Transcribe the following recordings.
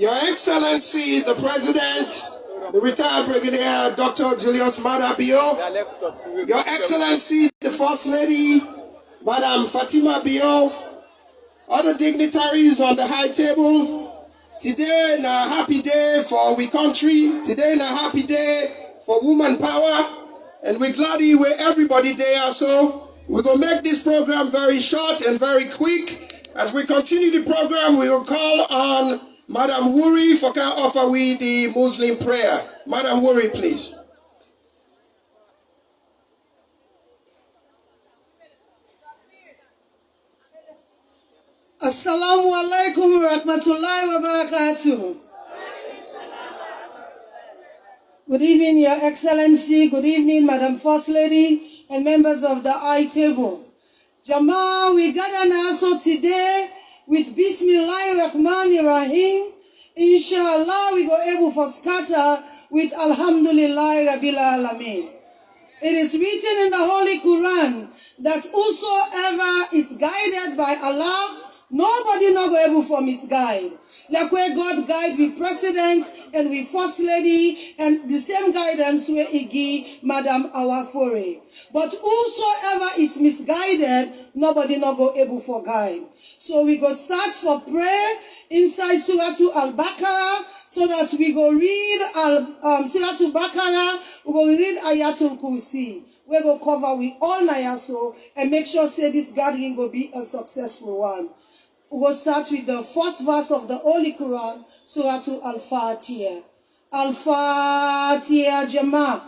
Your Excellency, the President, the retired Brigadier Dr. Julius Madabio, Your Excellency, the First Lady, Madam Fatima Bio, other dignitaries on the high table, today is a happy day for we country, today is a happy day for woman power, and we're glad where everybody there. So we're going to make this program very short and very quick. As we continue the program, we will call on Madam Wuri for can offer we the Muslim prayer. Madam Wuri, please. Assalamu alaikum wa rahmatullahi wa barakatuh. Good evening, Your Excellency. Good evening, Madam First Lady and members of the high table. Jamaa, we gather now today with Bismillah Rahman Rahim. Inshallah, we go able for scatter with Alhamdulillah Rabbil Alameen. It is written in the Holy Quran that whosoever is guided by Allah, nobody not go able for misguide. Like where God guide with President and with First Lady and the same guidance where he give Madam Hawa Foray. But whosoever is misguided, nobody not go able for guide. So we go start for prayer inside Surah Al-Baqarah so that we go read Surah Al-Baqarah, we go read Ayatul Kursi. We go cover with all Nayaso and make sure say this gathering will be a successful one. We'll start with the first verse of the Holy Quran, Surah Al-Fatiha. Al-Fatiha Jama.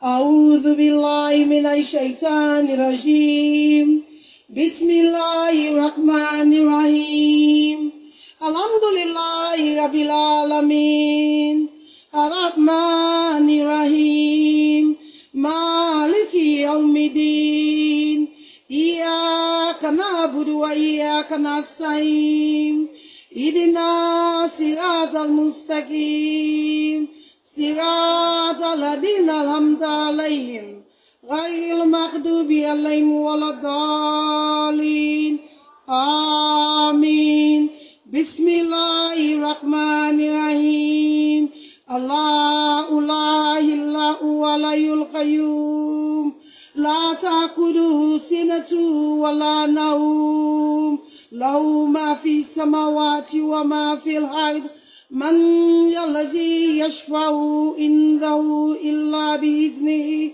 A'udhu billahi minash shaitanir rajim. Bismillahir Rahmanir Rahim. Alhamdulillahi Rabbil Alamin. Ar-Rahmanir Rahim. Maliki Yawmiddin. Iyyaka na'budu wa iyyaka nasta'in. Ihdina siratal mustaqim. Siratal ladzina an'amta 'alaihim ghairil maghdubi 'alaihim waladdallin. Amin. Bismillahirrahmanirrahim. Allahu la ilaha illal qayyum. لا تأخذه سنة ولا نوم له ما في السماوات وما في الأرض من الذي يشفع عنده إلا بإذنه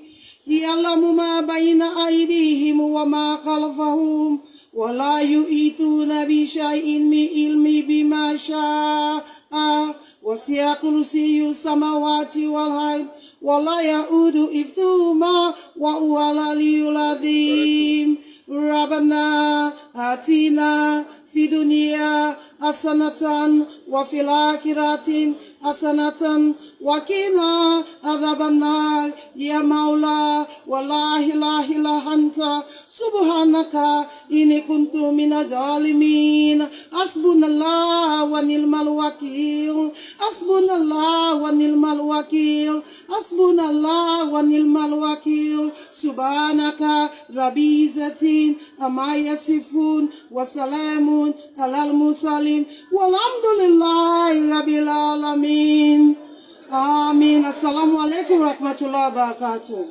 يعلم ما بين أيديهم وما خلفهم ولا يحيطون بشيء من علمه بما شاء وسع كرسيه السماوات والأرض ولا يؤود حفظهما وهو العلي العظيم. ربنا آتنا في الدنيا حسنة وفي الآخرة حسنة وقنا عذاب النار. يا مولا ولا إله إلا أنت سبحانك إني كنت من الظالمين. حسبنا الله ونعم الوكيل. حسبنا الله ونعم الوكيل. حسبنا الله ونعم الوكيل. سبحانك ربي العزة عما يصفون وسلام على المرسلين والحمد لله رب العالمين. Amin. Assalamu alaikum wa rahmatullahi wa barakatuh.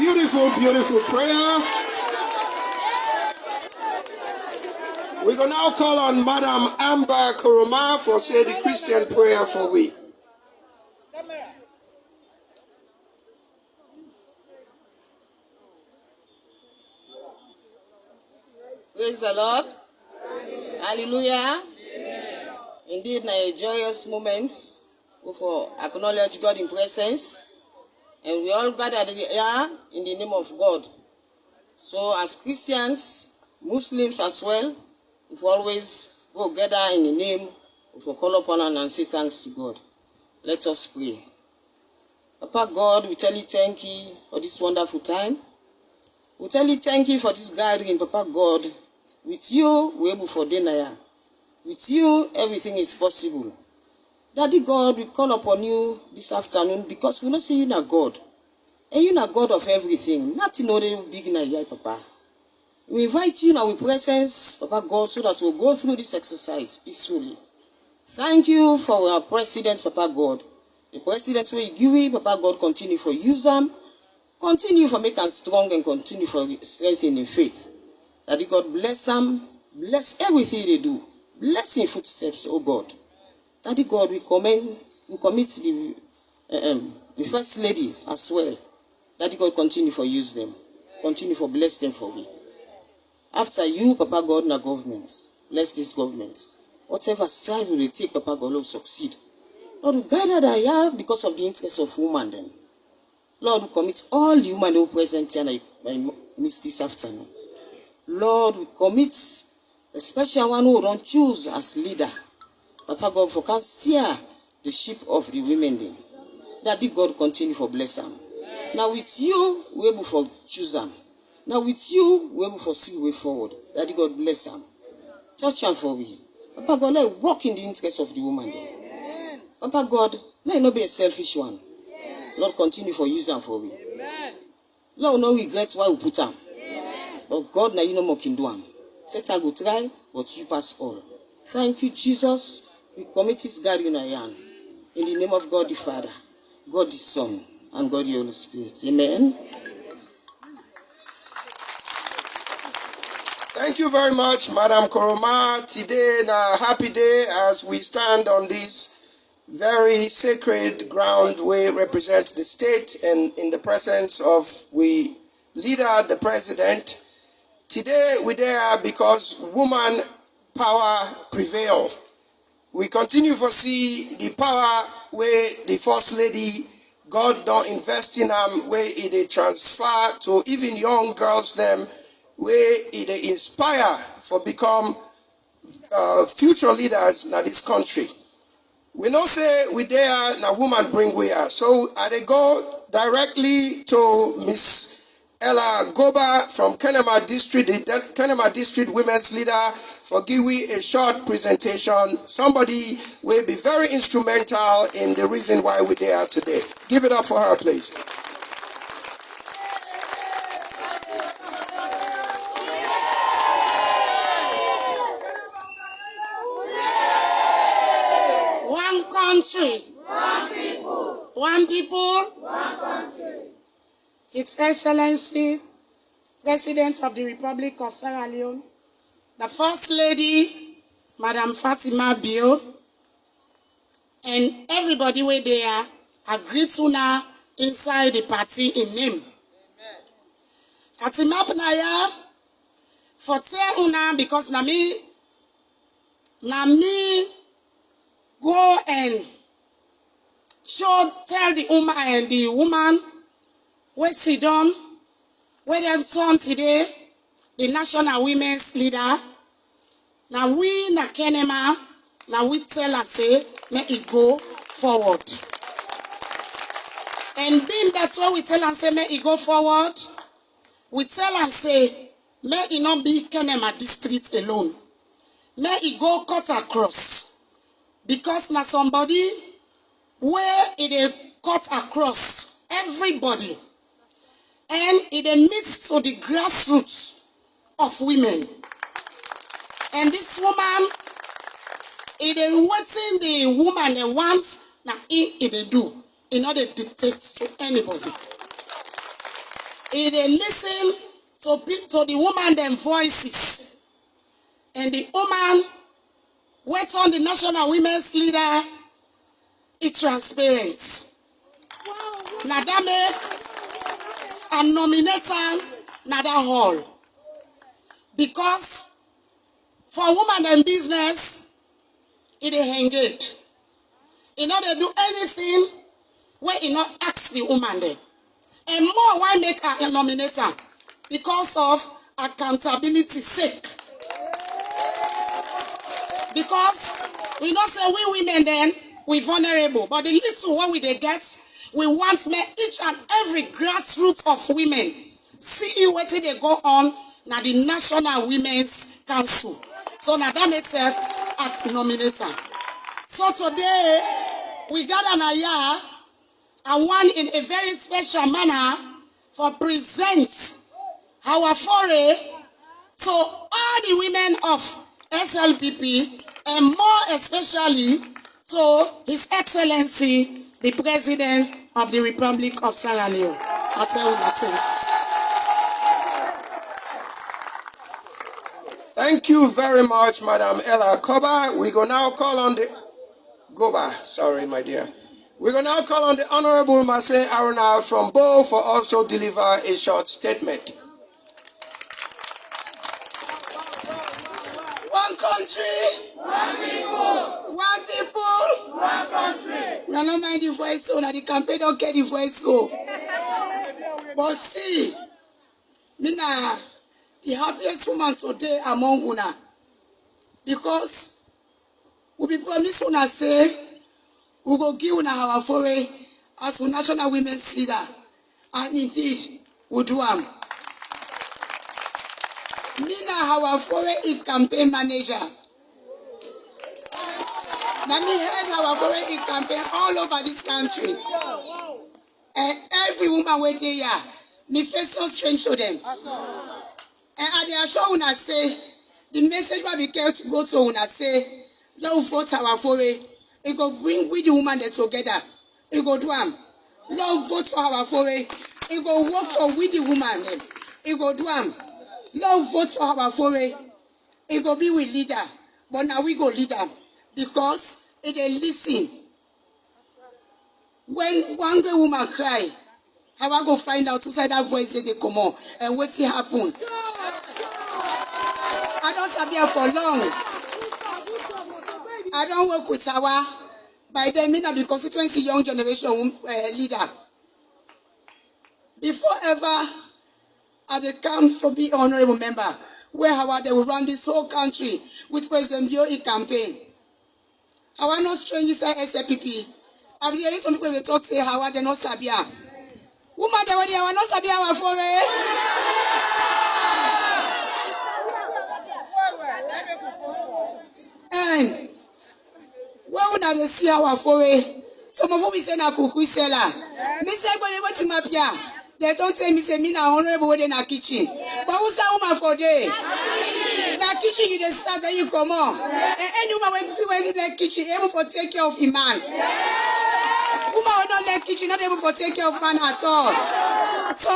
Beautiful, beautiful prayer. We're going to now call on Madam Amber Kuruma for say the Christian prayer for we. Praise the Lord. Hallelujah. Indeed, a joyous moment for acknowledge God in presence, and we all gathered here in the name of God. So, as Christians, Muslims as well, we always go gather in the name of call upon and say thanks to God. Let us pray. Papa God, we tell you thank you for this wonderful time. We tell you thank you for this gathering, Papa God. With you, we're able for dinner. With you, everything is possible. Daddy God, we call upon you this afternoon because we know say you are God. And you are God of everything. Nothing only big na you, Papa. We invite you in our presence, Papa God, so that we'll go through this exercise peacefully. Thank you for our president, Papa God. The president will give you, Papa God, continue for use them, continue for make them strong, and continue for strengthening faith. Daddy God bless them, bless everything they do, bless in footsteps, oh God. Daddy God, we commit the First Lady as well. Daddy God continue for use them, continue for bless them for me. After you, Papa God, in the government, bless this government. Whatever strive will take, Papa God will succeed. Lord, we gather that here because of the interest of women then. Lord, we commit all the women who are present here and I miss this afternoon. Lord, we commit the special one who don't choose as leader. Papa God, for can steer the ship of the women then. Daddy God continue for bless them. Now with you, we able for choose them. Now with you, we able for see way forward. Daddy God bless them. Touch them for me. Papa God, let walk in the interest of the woman then. Amen. Papa God, let it not be a selfish one. Yes. Lord, continue for use them for me. Amen. Lord, no regrets why we put them. Yes. But God, now you no more can do them. Satan go try, but you pass all. Thank you, Jesus. We commit this God in our hand. In the name of God the Father, God the Son, and God the Holy Spirit. Amen. Thank you very much, Madam Koroma. Today is a happy day as we stand on this very sacred ground where we represent the state and in the presence of we leader, the president. Today we're there because woman power prevail. We continue to see the power where the First Lady, God don't invest in them, where it transfer to even young girls them, where it inspire for become future leaders in this country. We know say we there now woman bring we are. So they go directly to Miss Ella Gobba from Kenema District, the Kenema District Women's Leader, for give we a short presentation. Somebody will be very instrumental in the reason why we're there today. Give it up for her, please. One country, one people, one people, one country. His Excellency, President of the Republic of Sierra Leone, the First Lady, Madam Fatima Bio, and everybody where they are, agree to now inside the party in name. Fatima Pnaya, for tell una because na me go and tell the woman where sit down, where they turn today, the national women's leader. Now we na Kenema, now we tell and say, may it go forward. And being that way we tell and say, may it go forward, we tell and say, may it not be Kenema district alone. May it go cut across. Because now somebody where it is cut across everybody. And it meets to the grassroots of women. And this woman, it is waiting the woman that wants, now it do, in order to dictate to anybody. It listen to the woman them voices. And the woman wait on the national women's leader, it's transparent. Now that make and nominate her another hall. Because for woman and business, it is engaged. In order to do anything, where it not ask the woman then. And more why make her a nominator? Because of accountability sake. Because we not say we women then, we vulnerable. But the little what we they get, we want each and every grassroots of women see what they go on now the National Women's Council. So now that makes self a nominator. So today we got an aya and one in a very special manner for present our Foray So all the women of SLPP, and more especially to His Excellency, the President of the Republic of Sierra Leone. I'll tell you that. Thank you very much, Madam Ella Gobba. We go now call on the Gobba. Sorry, my dear. We go now call on the Honorable Masay Aruna from Bo for also deliver a short statement. One country, one people, one people, one country. We don't mind the voice, so now the campaign don't get the voice go. But see, me na the happiest woman today among una, because we be promise una say we go give una our foray as a national women's leader, and indeed we do am. Me na our foray campaign manager. Now me head our foray campaign all over this country, and every woman wey dey here, me face no strange to them. And I dey assure una say the message wey be care to go to una say, love vote our foray. It go bring with the woman there together. It go do am. Love vote for our foray. It go work for with the woman them. It go do am. Love vote for our foray. It go be with leader. But now we go leader because it dey listen. When one great woman cry, Hawa go find out who side that voice say they come on and what happen. I don't sabi her for long. I don't work with Hawa. By then, me na be constituency young generation leader. Before ever, I become to be honorable member, where Hawa they will run this whole country with President BOE campaign. Hawa not strange inside SLPP. I've been hearing some people will talk say Hawa they not sabi her. Woman they already Hawa not sabi our foray. And where would I see our foray? Some of them be saying na kuku seller. Me say go to my pia. They don't tell me say me na honorable in a kitchen. But who's that woman for day? That kitchen you dey start then you come on. And any woman when you like kitchen able for take care of a man. Woman will not like kitchen not able for take care of man at all. So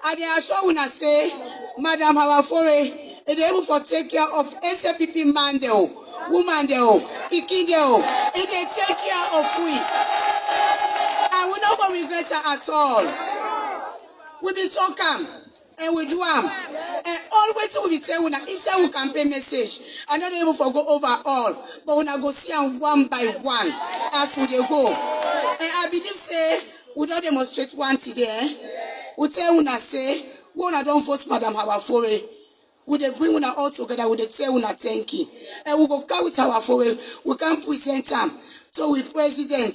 I dey assure una say, Madam Hawa Foray, is able for take care of SLPP man there, woman there, pikin there. It dey take care of we. And we not gonna regret her at all. We be talk am and we do am. And always we be tell una inside we campaign message. I'm not able to go over all, but when I go see am one by one as we dey go. And I believe say we don't demonstrate one today. We tell una say we una don't vote Madam Hawa Foray. We dey bring una all together. We dey tell una thank you. And we go carry with Hawa Foray. We can present am. So we president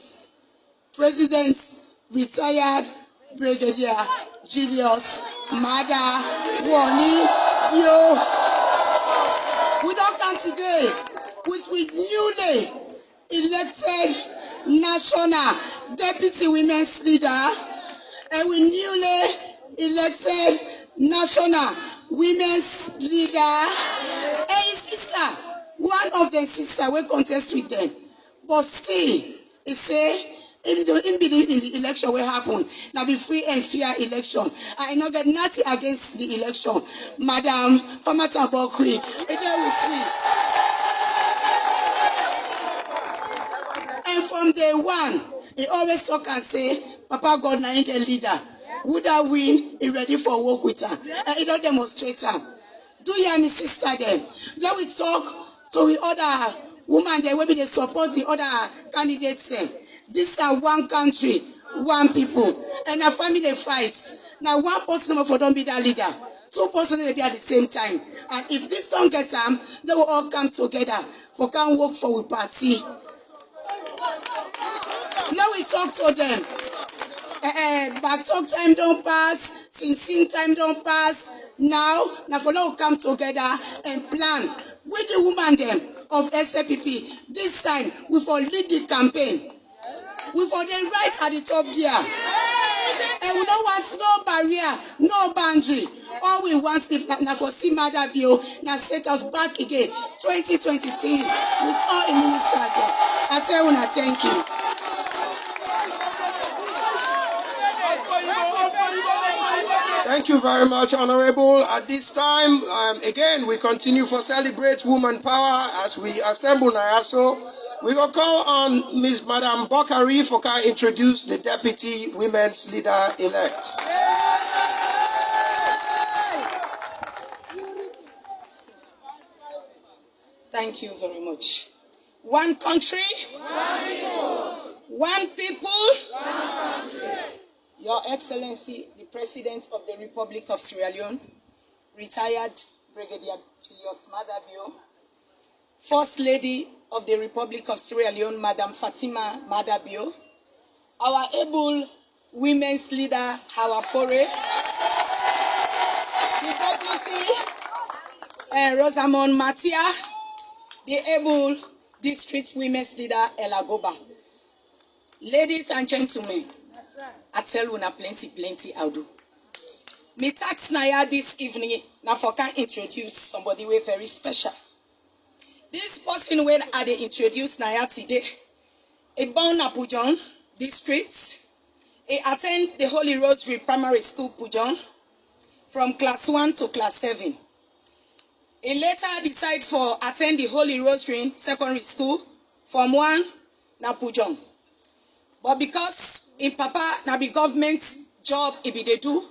retired Brigadier Julius Mada Woni Yo. We don't come today with newly elected national deputy women's leader and we newly elected national women's leader and his sister, one of the sister will contest with them. But still, he say, if they don't believe in the election will happen, now be free and fair election. I not get nothing against the election. Madam Famata Bokri, it with me. And from day one, he always talk and say, Papa God na a leader. Would I win? He ready for work with her. And he don't demonstrate her. Do you hear me, sister then? Let we talk to the other woman there, maybe they support the other candidates then. This is one country, one people, and a family fights. Now one person for don't be that leader. Two persons will be at the same time. And if this don't get them, they will all come together for can work for a party. Now we talk to them. Back talk time don't pass, sing time don't pass. Now for now come together and plan with the woman them of SLPP. This time we for lead the campaign. We for them right at the top here. And we don't want no barrier, no boundary. all we want if na for see Mother Bio, na set us back again 2023 with all the ministers. I tell you, thank you. Thank you very much, Honorable. At this time, again, we continue for Celebrate Woman Power as we assemble Nayaso. We will call on Ms. Madam Bokari for to introduce the Deputy Women's Leader-elect. Thank you very much. One country, one people, one country. Your Excellency, the President of the Republic of Sierra Leone, retired Brigadier Julius Madabio, First Lady of the Republic of Sierra Leone, Madam Fatima Madabio, our able women's leader, Hawa Foray, the Deputy Rosamond Matia, the able District Women's Leader, Ella Gobba. Ladies and gentlemen, I tell you na plenty I'll do. Me tax Naya this evening, now for can introduce somebody we very special. This person when I dey introduce Naya today, a born na Pujon district, he attend the Holy Rosary Primary School Pujon from class 1 to class 7. He later decide for attend the Holy Rosary Secondary School from 1 na Pujon. But because in Papa na be government job he be dey do,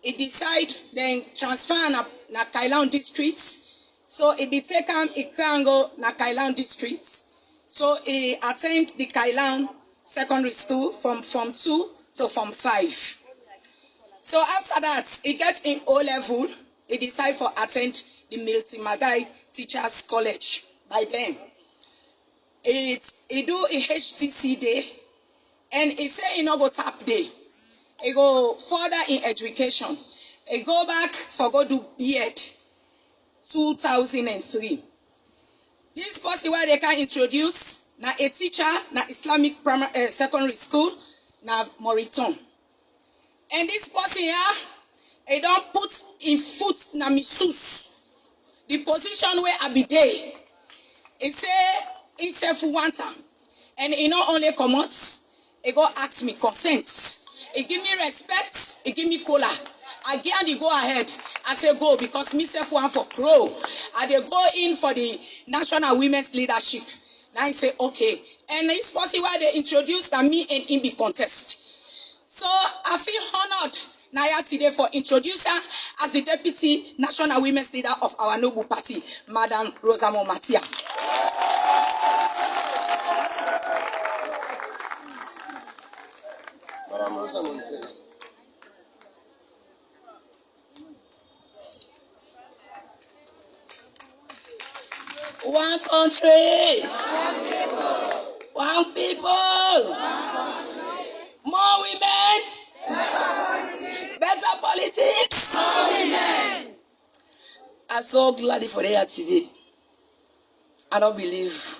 he decide then transfer na Kailan district. So he be taken Ikrango na Kailan district. So he attend the Kailan secondary school from Form 2 to Form 5. So after that, he get in O-level, he decide for attend the Milton Magai Teachers College by then. He do a HTC day. And he say he no go tap day. He go further in education. He go back for go do B.Ed 2003. This person where they can introduce na a teacher na Islamic secondary school na Moriton. And this person here, he don't put in foot na misus. The position where I be there. He say himself want am. And he not only commands. He go ask me consent. He give me respect. He give me cola. Again, he go ahead. I say go because me self want for crow. And they go in for the national women's leadership. Now he say okay. And it's possible why they introduce that me and him be contest. So I feel honored Naya today for introducer as the deputy national women's leader of our noble party, Madam Rosamond Matia. One country, one people, more women, better politics. I'm so glad for here today. I don't believe,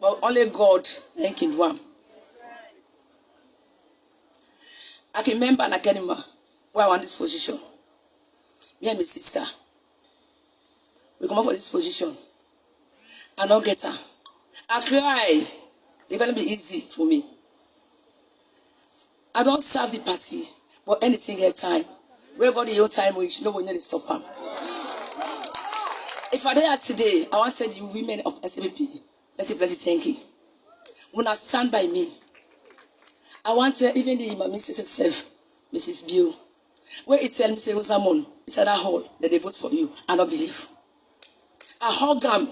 but only God can do it. I can remember and I can remember where I want this position. Me and my sister, we come up for this position. I don't get her. I cry. It's going to be easy for me. I don't serve the party, but anything get time. Wherever your time which nobody need to stop her. If I there today, I want to tell you women of SLPP, let's say blessed thank you. When I stand by me, I want to even the Imam herself, Mrs. Bill, where it tell me say Rosamond, it's at that hall that they vote for you. I don't believe. I hug them.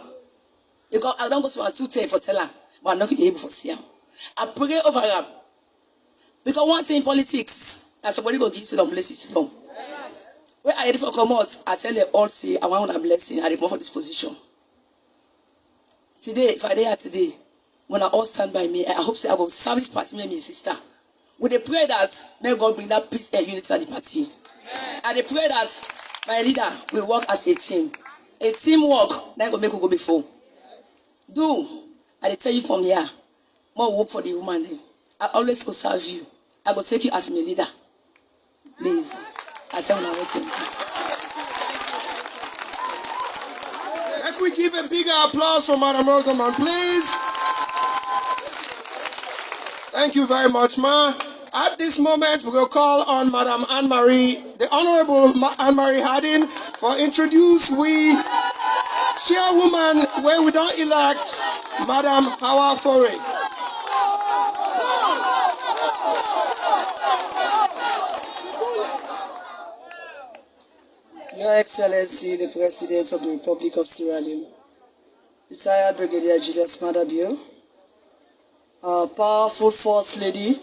Because I don't go to a 210 for tell her, but I'm not able to see her. I pray over her. Because one thing in politics, that somebody will give you some places to come. When I ready for come out, I tell them all, say, I want a blessing, I report for this position. Today, if I there today, when I all stand by me, I hope say I will serve this party, me and my sister. With the prayer that may God bring that peace and unity at the party. And the prayer that my leader will work as a team. A teamwork, that will make you go before. Do, I tell you from here, more work for the woman. I always go serve you. I will take you as my leader. Please, I say when I wait. we give a bigger applause for Madam Rosamond, please? Thank you very much, ma. At this moment, we will call on Madam Anne-Marie, the Honorable Anne-Marie Harding, for introduce we chairwoman where we don't elect Madam Hawa Foray. Your Excellency, the President of the Republic of Sierra Leone, retired Brigadier Julius Madabio, our powerful First Lady,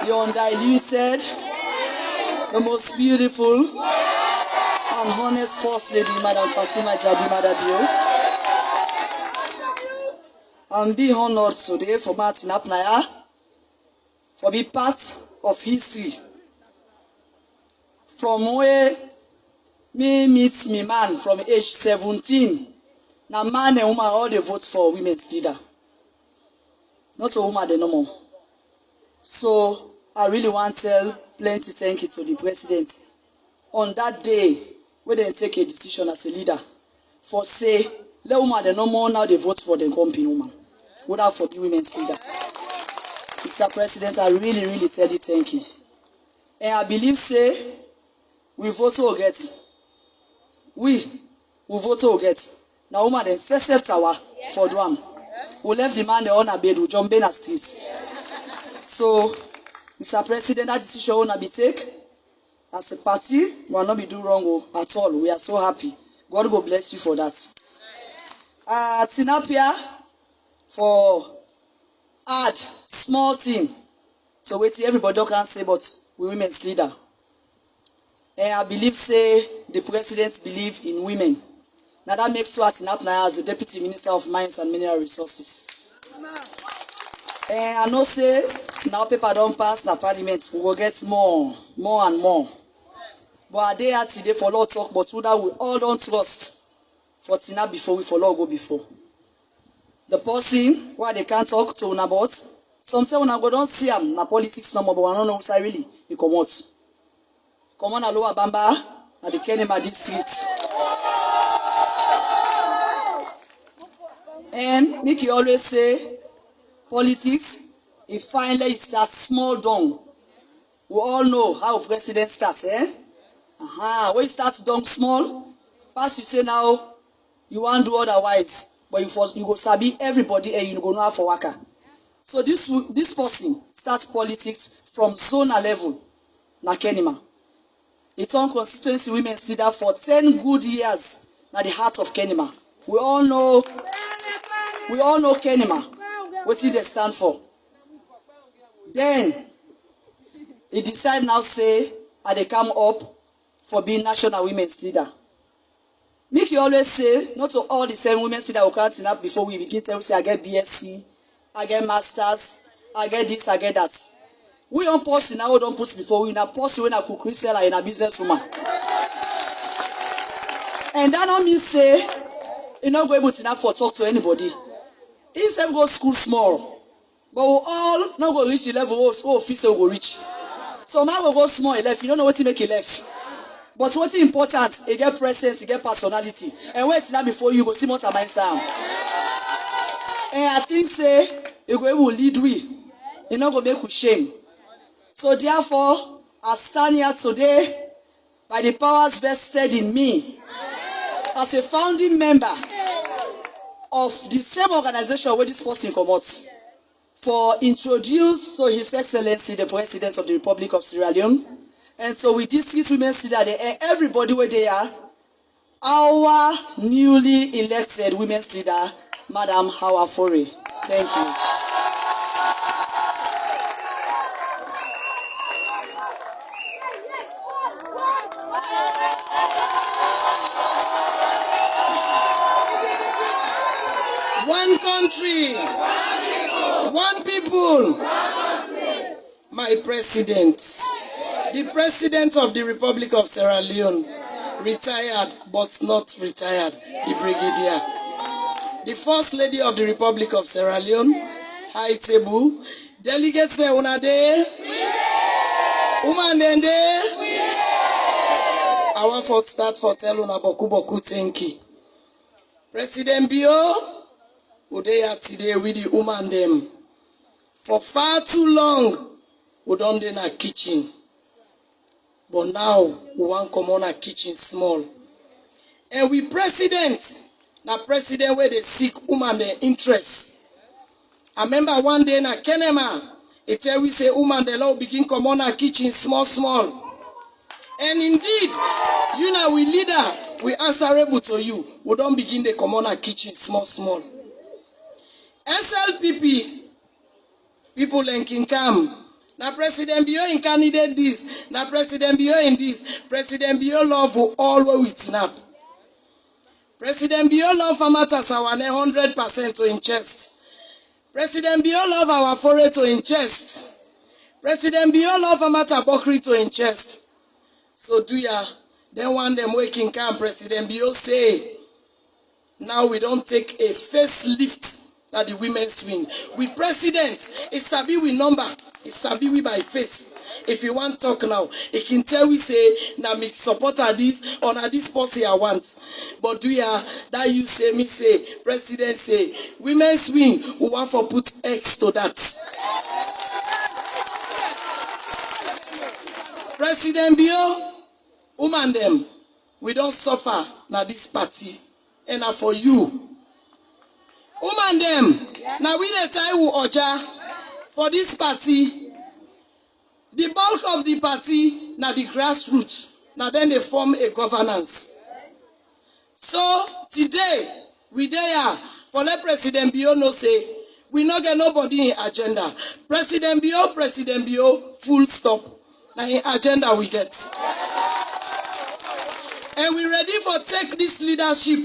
your undiluted, the most beautiful and honest First Lady, Madam Fatima Madabio. I'm being honored today for Martin Apnaya for being part of history. From where me meet me man from age 17. Now man and woman all they vote for women's leader. Not a woman they no more. So I really want to tell plenty thank you to the president on that day when they take a decision as a leader for say let woman they no more now they vote for the company woman without for the women's leader. Mr. President, I really tell you thank you. And I believe say we vote to get. We vote to get. Now woman then set tower for Duam. We left the man there on a bed with John Bena Street. So, Mr. President, that decision will not be taken. As a party, we will not be doing wrong at all. We are so happy. God will bless you for that. Tinapia for add small thing. So wait till everybody can say, but we women's leader. And I believe say the president believe in women. Now that makes Swat Tinapia as the Deputy Minister of Mines and Mineral Resources. And I know say now paper don't pass the parliament, we will get more and more. But they are today for law talk, but so that we all don't trust for Tina before we follow go before. The person why they can't talk to una about, sometimes when I go don't see them, na politics no more, but I don't know what's really he come out. Come on, Lower Bamba, at the Kenema district. And Mickey always say, politics, if finally it starts small down. We all know how president starts, eh? When it starts down small, first you say now, you want to do otherwise, but you go sabi everybody and you go know how for waka. So this person starts politics from zonal level, na Kenema. It's on constituency women's leader for 10 good years na the heart of Kenema. We all know Kenema, what did they stand for. Then he decide now say they come up for being national women's leader. Mickey always say not to all the same women's leader who can't enough before we begin to say I get BSc, I get masters, I get this, I get that. We don't post now, we don't post before we now post when I cook resell in a businesswoman. And that don't mean say you not go able to enough for talk to anybody. Instead go school small, but we all not go reach the level who officer will go reach. So man will go small left, you don't know what to make it left. But what's important, you get presence, you get personality. And wait now before you go see what am I sound. And I think say you go able to lead we. You not go make you shame. So therefore, I stand here today by the powers vested in me as a founding member of the same organization where this person come out for introduce so His Excellency the President of the Republic of Sierra Leone. And so with district women's leader and everybody where they are, our newly elected women's leader, Madam Hawa Foray. Thank you. One country, one people, my president, the president of the Republic of Sierra Leone, retired but not retired, the brigadier, the first lady of the Republic of Sierra Leone, high table, delegates there una day, woman then day, I want to start for tell una boku thank you. President Bio, we dey today with the woman them. For far too long, we don't dey na kitchen. But now, we want come on a kitchen small. And we president, na president where they seek woman their interest. I remember one day na Kenema, it tell we say woman the law begin come on a kitchen small. And indeed, you know we leader, we answerable to you. We don't begin the come on a kitchen small. SLPP, people in Kinkam. Now President Bio in candidate this. Now President Bio in this. President Bio love for all what we snap. President Bio love for matters our 100% to in chest. President Bio love our Foray to in chest. President Bio love for matter Bokri to in chest. So do ya then one them waking camp President Bio say now we don't take a facelift at the women's wing. We president, it's sabi we number. It's sabi we by face. If you want talk now, it can tell we say, na me support this or na this policy I want. But do ya that you say, me say, president say, women's wing, we want for put X to that. President Bio, woman them, we don't suffer na this party. And na for you. Woman them, now we the tie oja for this party. The bulk of the party, now the grassroots. Now then they form a governance. So today, we there for let President Bio no say, we not get nobody in agenda. President Bio, full stop. Now in agenda we get. And we ready for take this leadership.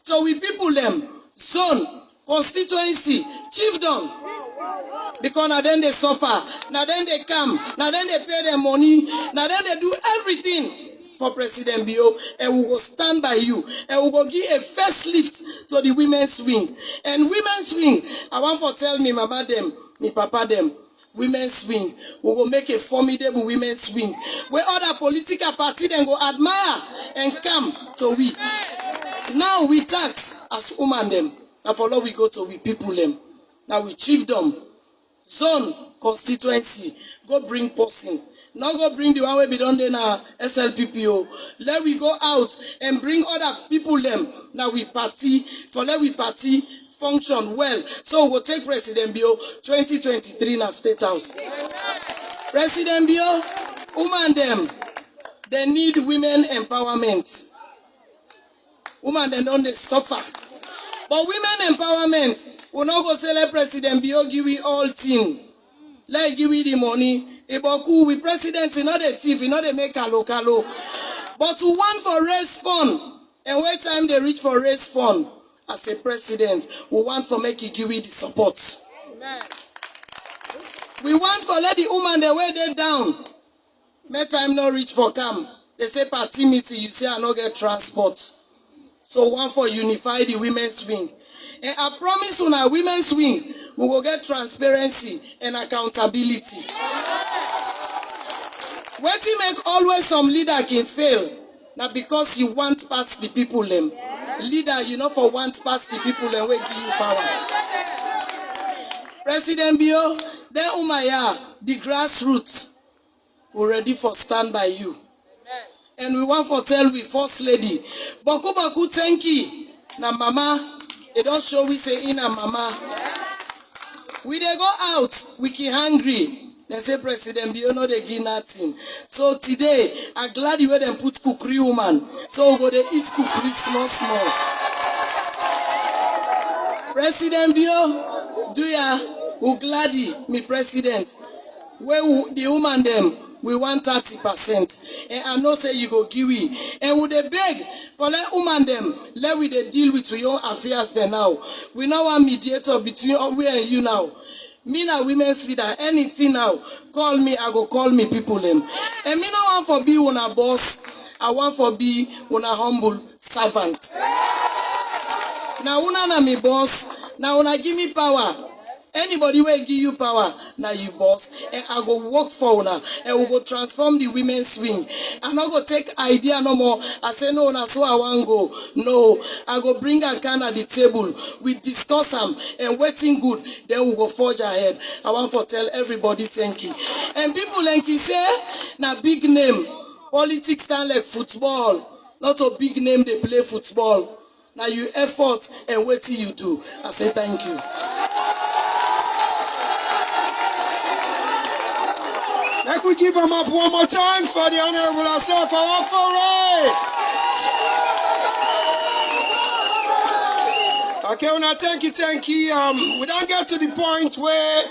So we people them, zone, constituency, chiefdom. Because now then they suffer, now then they come, now then they pay their money, now then they do everything for President Bio, and we will stand by you, and we will give a first lift to the women's wing. And women's wing, I want to tell me mama them, me papa them, women's wing, we will make a formidable women's wing, where other political parties then go admire and come to we. Now we tax as woman them, and for we go to we people them. Now we chiefdom, zone, constituency, go bring person. Now go bring the one way be done there na SLPP. Let we go out and bring other people them. Now we party, for let we party function well. So we'll take President Bio 2023 na State House. President Bio, woman them, they need women empowerment. Woman they don't they suffer. But women empowerment, we not go say let President Bio give we all thing. Let give we the money. Eboku, we president, not a thief, not a make a local. But we want for raise fund. And when time they reach for raise fund, as a president, we want for make you give we the support. Amen. We want for let the woman the way they down. May time not reach for come. They say party meeting, you say I not get transport. So one for unify the women's wing. And I promise on our women's wing, we will get transparency and accountability. What you make always some leader can fail. Now because you want past the people them. Leader, you know for want past the people them will give you power. President Bio, then Umaya, the grassroots, we're ready for stand by you. And we want for tell we first lady. Boku thank you. Na mama, they don't show we say in a mama. We they go out, we keep hungry. They say President Bio no they give nothing. So today, I'm glad you them put cookery woman. So we go they eat cookery small. President Bio, do ya? We glad me president. Where the woman them, we want 30%. And I know say you go give we. And we they beg for let woman them, let we they deal with your affairs there now. We now want mediator between we and you now. Me na women's leader, anything now, call me, I go call me people them. And me no want for be una boss, I want for be una humble servant. Now una na me boss, now una give me power. Anybody will give you power, now you boss. And I go work for una. And we go transform the women's wing. I not go take idea no more. I say no, na so I want go. No, I go bring a can at the table. We discuss them and waiting good. Then we go forge ahead. I want to tell everybody thank you. And people like you say, na big name. Politics stand like football. Not a big name they play football. Now you effort and what you do. I say thank you. Let we give them up one more time for the Honorable ourselves, our Foray. Okay, well now thank you. We don't get to the point where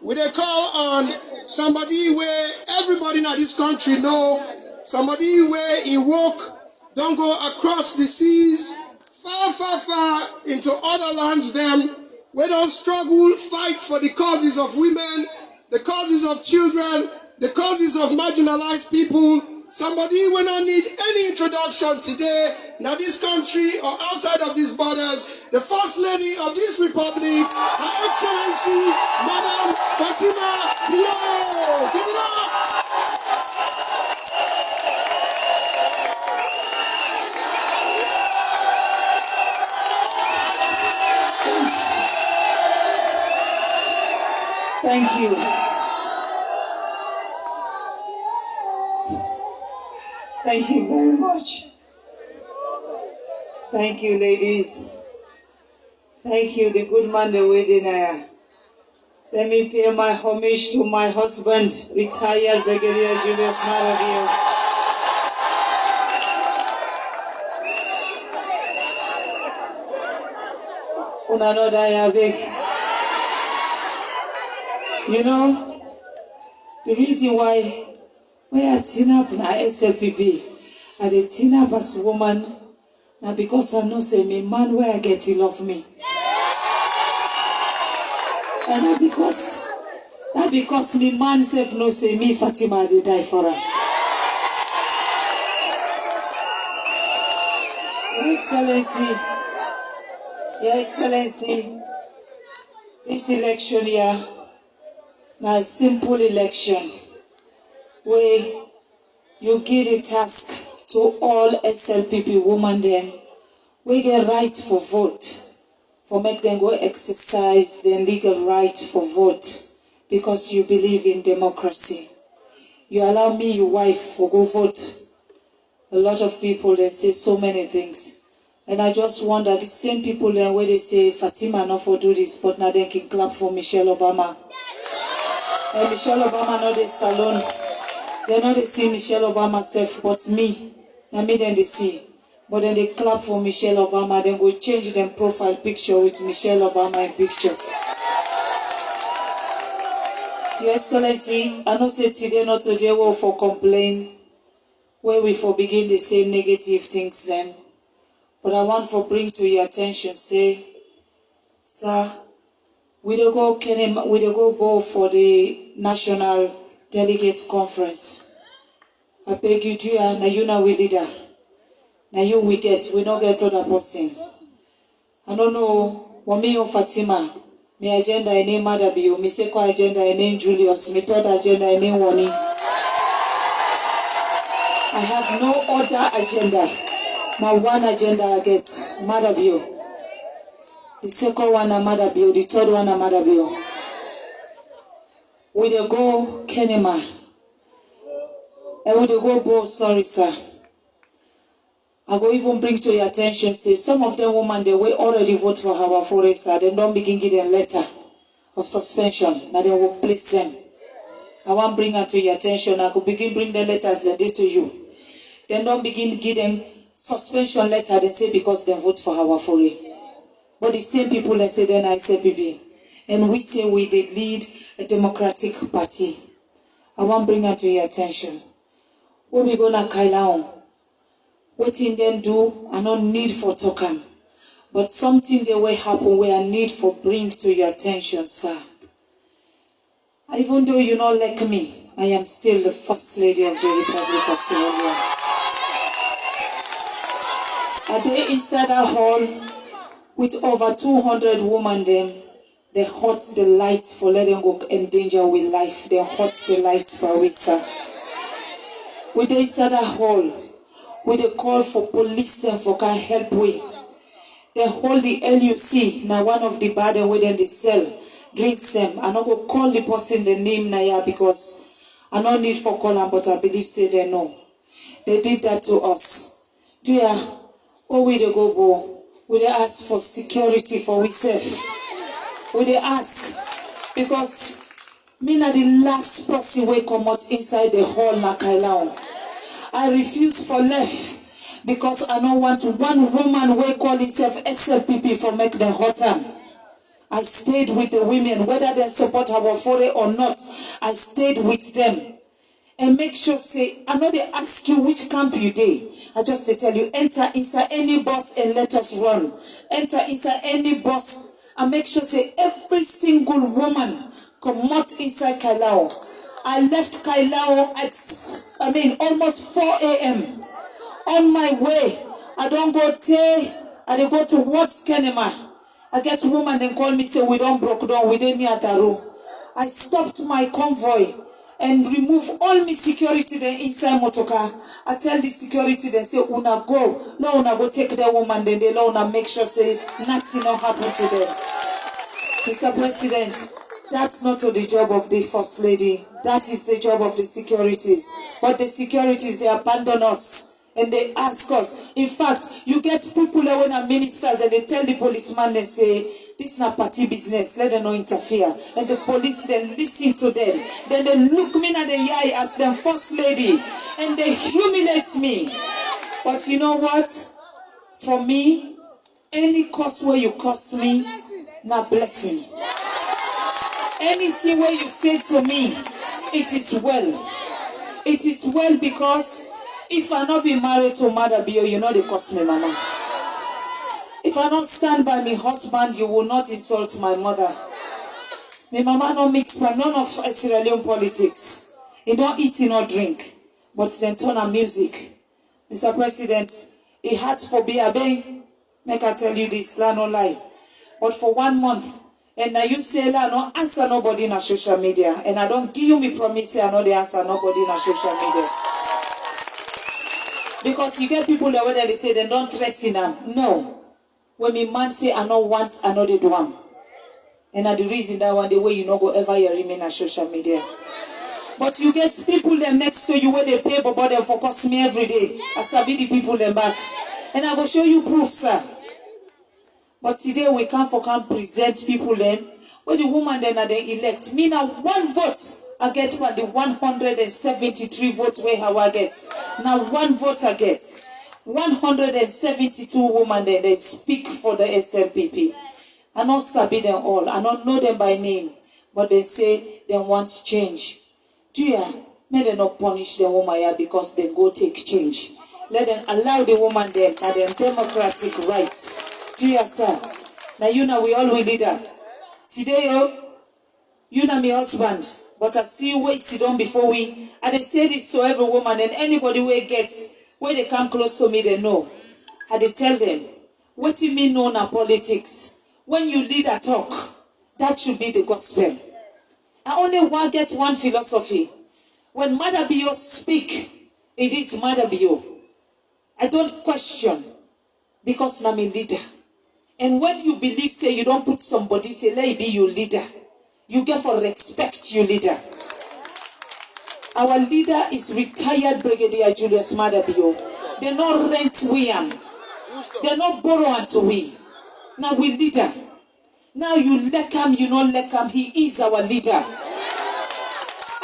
we dey call on somebody where everybody in this country know, somebody where he walk, don't go across the seas, far into other lands them, we don't struggle, fight for the causes of women, the causes of children, the causes of marginalized people. Somebody will not need any introduction today, now this country or outside of these borders, the First Lady of this Republic, Her Excellency, Madam Fatima Leone. Give it up! Thank you. Thank you very much. Thank you, ladies. Thank you, the good man, the wedding. Let me pay my homage to my husband, retired Brigadier Julius Maravio. You know, the reason why we are team up in SLPP, I dey team up as woman, now because I know say me man where I get he love me. And that because me man self no say me Fatima dey die for her. Your Excellency, this election here, now a simple election where you give a task to all SLPP women them, we get right for vote, for make them go exercise their legal right for vote, because you believe in democracy. You allow me, your wife, for go vote. A lot of people, they say so many things. And I just wonder, the same people then where they say Fatima not for do this, but now they can clap for Michelle Obama. And Michelle Obama not the salon. They know they see Michelle Obama self, but me. Now me then they see. But then they clap for Michelle Obama, then go change them profile picture with Michelle Obama in picture. Your Excellency, I know say today not today will for complain, where we for begin to say negative things then. But I want to bring to your attention, say, sir, we don't go for the National Delegate Conference. I beg you, dear, now you know we leader. Now you we don't get other person. I don't know, what me or Fatima, my agenda I name Mother Bio, my second agenda I name Julius, my third agenda I name Wani. I have no other agenda. My one agenda I get, Mother Bio. The second one a Mother Bio, the third one a Mother Bio. We dey go Kenema. And we dey go Bo, sorry sir. I go even bring to your attention, say some of them women they will already vote for Hawa Foray, sir. They don't begin give them letter of suspension. Now they will place them. I want bring her to your attention. I could begin bring the letters that they to you. Then don't begin give them suspension letter, they say because they vote for Hawa Foray. But the same people that say then I say SLPP. And we say we did lead a democratic party. I want bring her to your attention. What we gonna Kailao? What in them do, I don't need for talking. But something that will happen where I need for bring to your attention, sir. Even though you not like me, I am still the First Lady of the Republic of Sierra Leone. Are they inside a hall with over 200 women them They hot the lights for letting go endanger with life. They hot the lights for we, sir. With the inside the hall, with a call for police and for can help we. They hold the LUC, now one of the bad and within the cell, drinks them. I not go call the person the name now because I don't need for call them, but I believe say they know. They did that to us. Do ya? Oh, we they go, bo. We they ask for security for we safe. We they ask because me na the last person we come out inside the hall na Kailao. I refuse for left because I don't want one woman we call himself SLPP for make them hotter. I stayed with the women, whether they support our Foray or not. I stayed with them. And make sure say, I know they ask you which camp you did. I just they tell you, enter inside any bus and let us run. Enter inside any bus and make sure say every single woman come out inside Kailao. I left Kailao at almost 4 a.m. On my way, I don't go I go to Watts Kenema. I get a woman and call me say we don't broke down, we didn't near Daru. I stopped my convoy and remove all my security then inside motorcar. I tell the security then say una go. No una go take the woman then they una make sure say nothing not happen to them. Mr. President, that's not the job of the First Lady. That is the job of the securities. But the securities, they abandon us and they ask us. In fact, you get people that when are ministers and they tell the policeman, they say, this is not party business, let them not interfere. And the police then listen to them. Then they look me in the eye as the First Lady and they humiliate me. But you know what? For me, any cost where you cost me, not blessing. Anything where you say to me, it is well. It is well because if I not be married to Mother Bio, you know they cost me, Mama. If I don't stand by my husband, you will not insult my mother. My mama don't mix by none of Sierra Leone politics. He don't eat, he don't drink. But then turn on music. Mr. President, he had for Biabe. Make I tell you this, la no lie. But for 1 month, and now you say la no answer nobody in social media. And I don't give you me promise say I know the answer nobody in social media. Because you get people that when they say they don't threaten them. No. When me man say I don't want, I know they do them. And that's the reason that one the way you not go ever hear him in social media. But you get people them next to you where they pay but they focus me every day. I sabi the people them back. And I will show you proof, sir. But today we can't present people them where the woman then are they elect. Me now 1 vote I get for the 173 votes where Hawa gets. Now 1 vote I get. 172 women then they speak for the SLPP. I don't sabi them all. I don't know them by name. But they say they want change. Do you? May they not punish the woman because they go take change. Let them allow the woman them at their democratic rights. Do you, sir? Now you know we all will leader. Today, you know my husband. But I see you wait sit down before we. And they say this to every woman and anybody where gets when they come close to me, they know. And they tell them, what do you mean no na politics? When you lead a talk, that should be the gospel. I only want get one philosophy. When Mother Bio speak, it is Mother Bio. I don't question because I'm a leader. And when you believe, say you don't put somebody, say let it be your leader. You get for respect your leader. Our leader is retired Brigadier Julius Madabio. They not rent we am. They not borrow unto we. Now we leader. Now you like him, you not like him. He is our leader.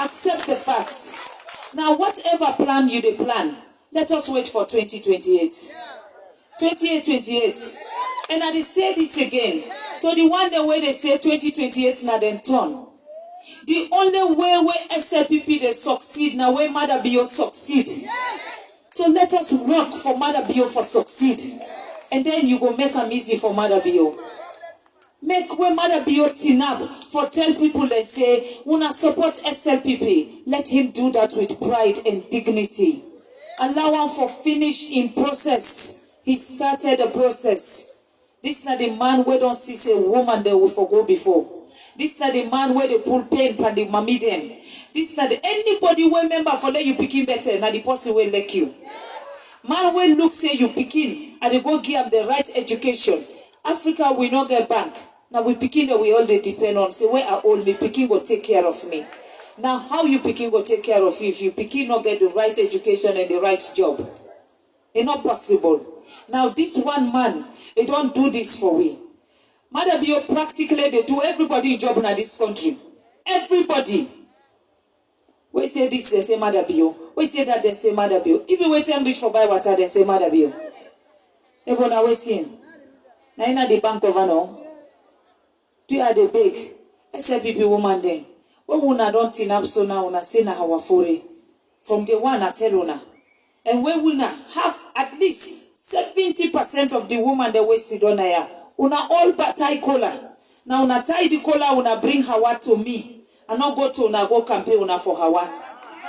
Accept the fact. Now whatever plan you they plan, let us wait for 2028. 28. And I say this again. So the one the way they say 2028 now then turn. The only way where SLPP they succeed now where Mother Bio succeed. So let us work for Mother Bio for succeed. And then you go make them easy for Mother Bio. Make where Mother Bio tinab for tell people they say, wanna support SLPP. Let him do that with pride and dignity. Allow him for finish in process. He started a process. This is not the man we don't see say woman they will forgo before. This na the man where they pull pain pan the mommy them. This na the anybody wey member for let you pikin better, na the person will like you. Man wey look say you pikin, and they go give am the right education. Africa we not get bank. Now we pikin that we all they depend on. Say where I old me, pikin go take care of me. Now how you pikin go take care of you if you pikin not get the right education and the right job? It's not possible. Now this one man, they don't do this for we. Mother Bio practically they do everybody job in this country. Everybody. We say this, they say Mother Bio. We say that, they say Mother Bio. Even wait them reach for buy water, they say Mother Bio. They gonna waiting. Now in the bank governor, do you have the big SLPP woman then? When una don't tin up so now, una say na Hawa Foray. From the one I tell una. And when una have at least 70% of the woman that we sit on here, una all but tie collar. Now una tie the collar, una bring Hawa to me. And not go to una go campaign una for Hawa.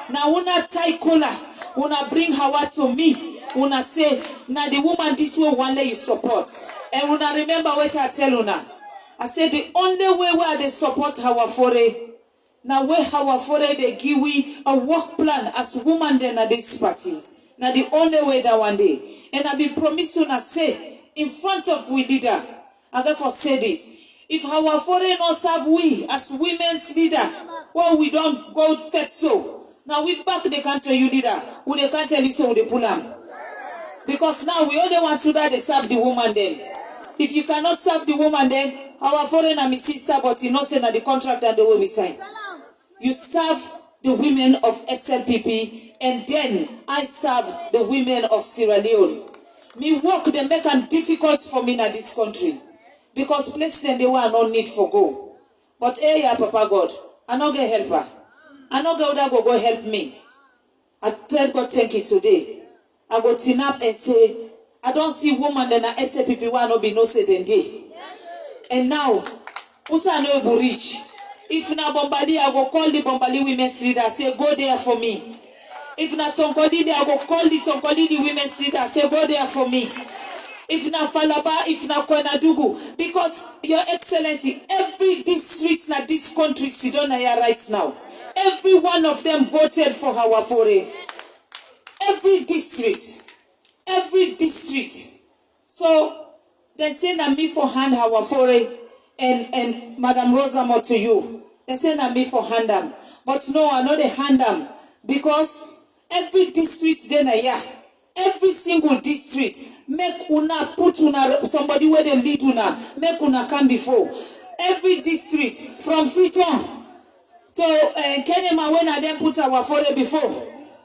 Now una tie collar, una bring Hawa to me. Una say, now the woman this way one day you support. And una remember what I tell una. I said the only way where they support Hawa Foray. Now where Hawa Foray they give we a work plan as woman then at this party. Now the only way that one day. And I be promised to say in front of we leader. I therefore say this. If Hawa Foray not serve we as women's leader, well we don't go fed so. Now we back the country you leader. Who they can't tell you so they pull them. Because now we only want to that they serve the woman then. If you cannot serve the woman then, Hawa Foray na my sister, but you know say na the contract and the way we sign. You serve the women of SLPP, and then I serve the women of Sierra Leone. Me work they make it difficult for me in this country. Because places then they were no need for go. But hey, Papa God, I no get helper. I no get other go help me. I tell God thank you today. I go tin up and say, I don't see woman then a SLPP one no be no say then day. And now, Usa no able reach. If na Bombali, I go call the Bombali women's leader, say go there for me. If na Tonkoli, I go call the Tonkoli the women's leader, say go there for me. If na Falaba, if na Kwenadugu, because Your Excellency, every district na this country sit on here right now. Every one of them voted for Hawa Foray. Every district. Every district. So they say na me for hand Hawa Foray and Madam Rosamond to you. They say na me for hand them. But no, I know they hand them. Because every district then here. Every single district, make una put una somebody where they lead una, make una come before. Every district, from Freetown to Kenema when I then put Hawa Foray before,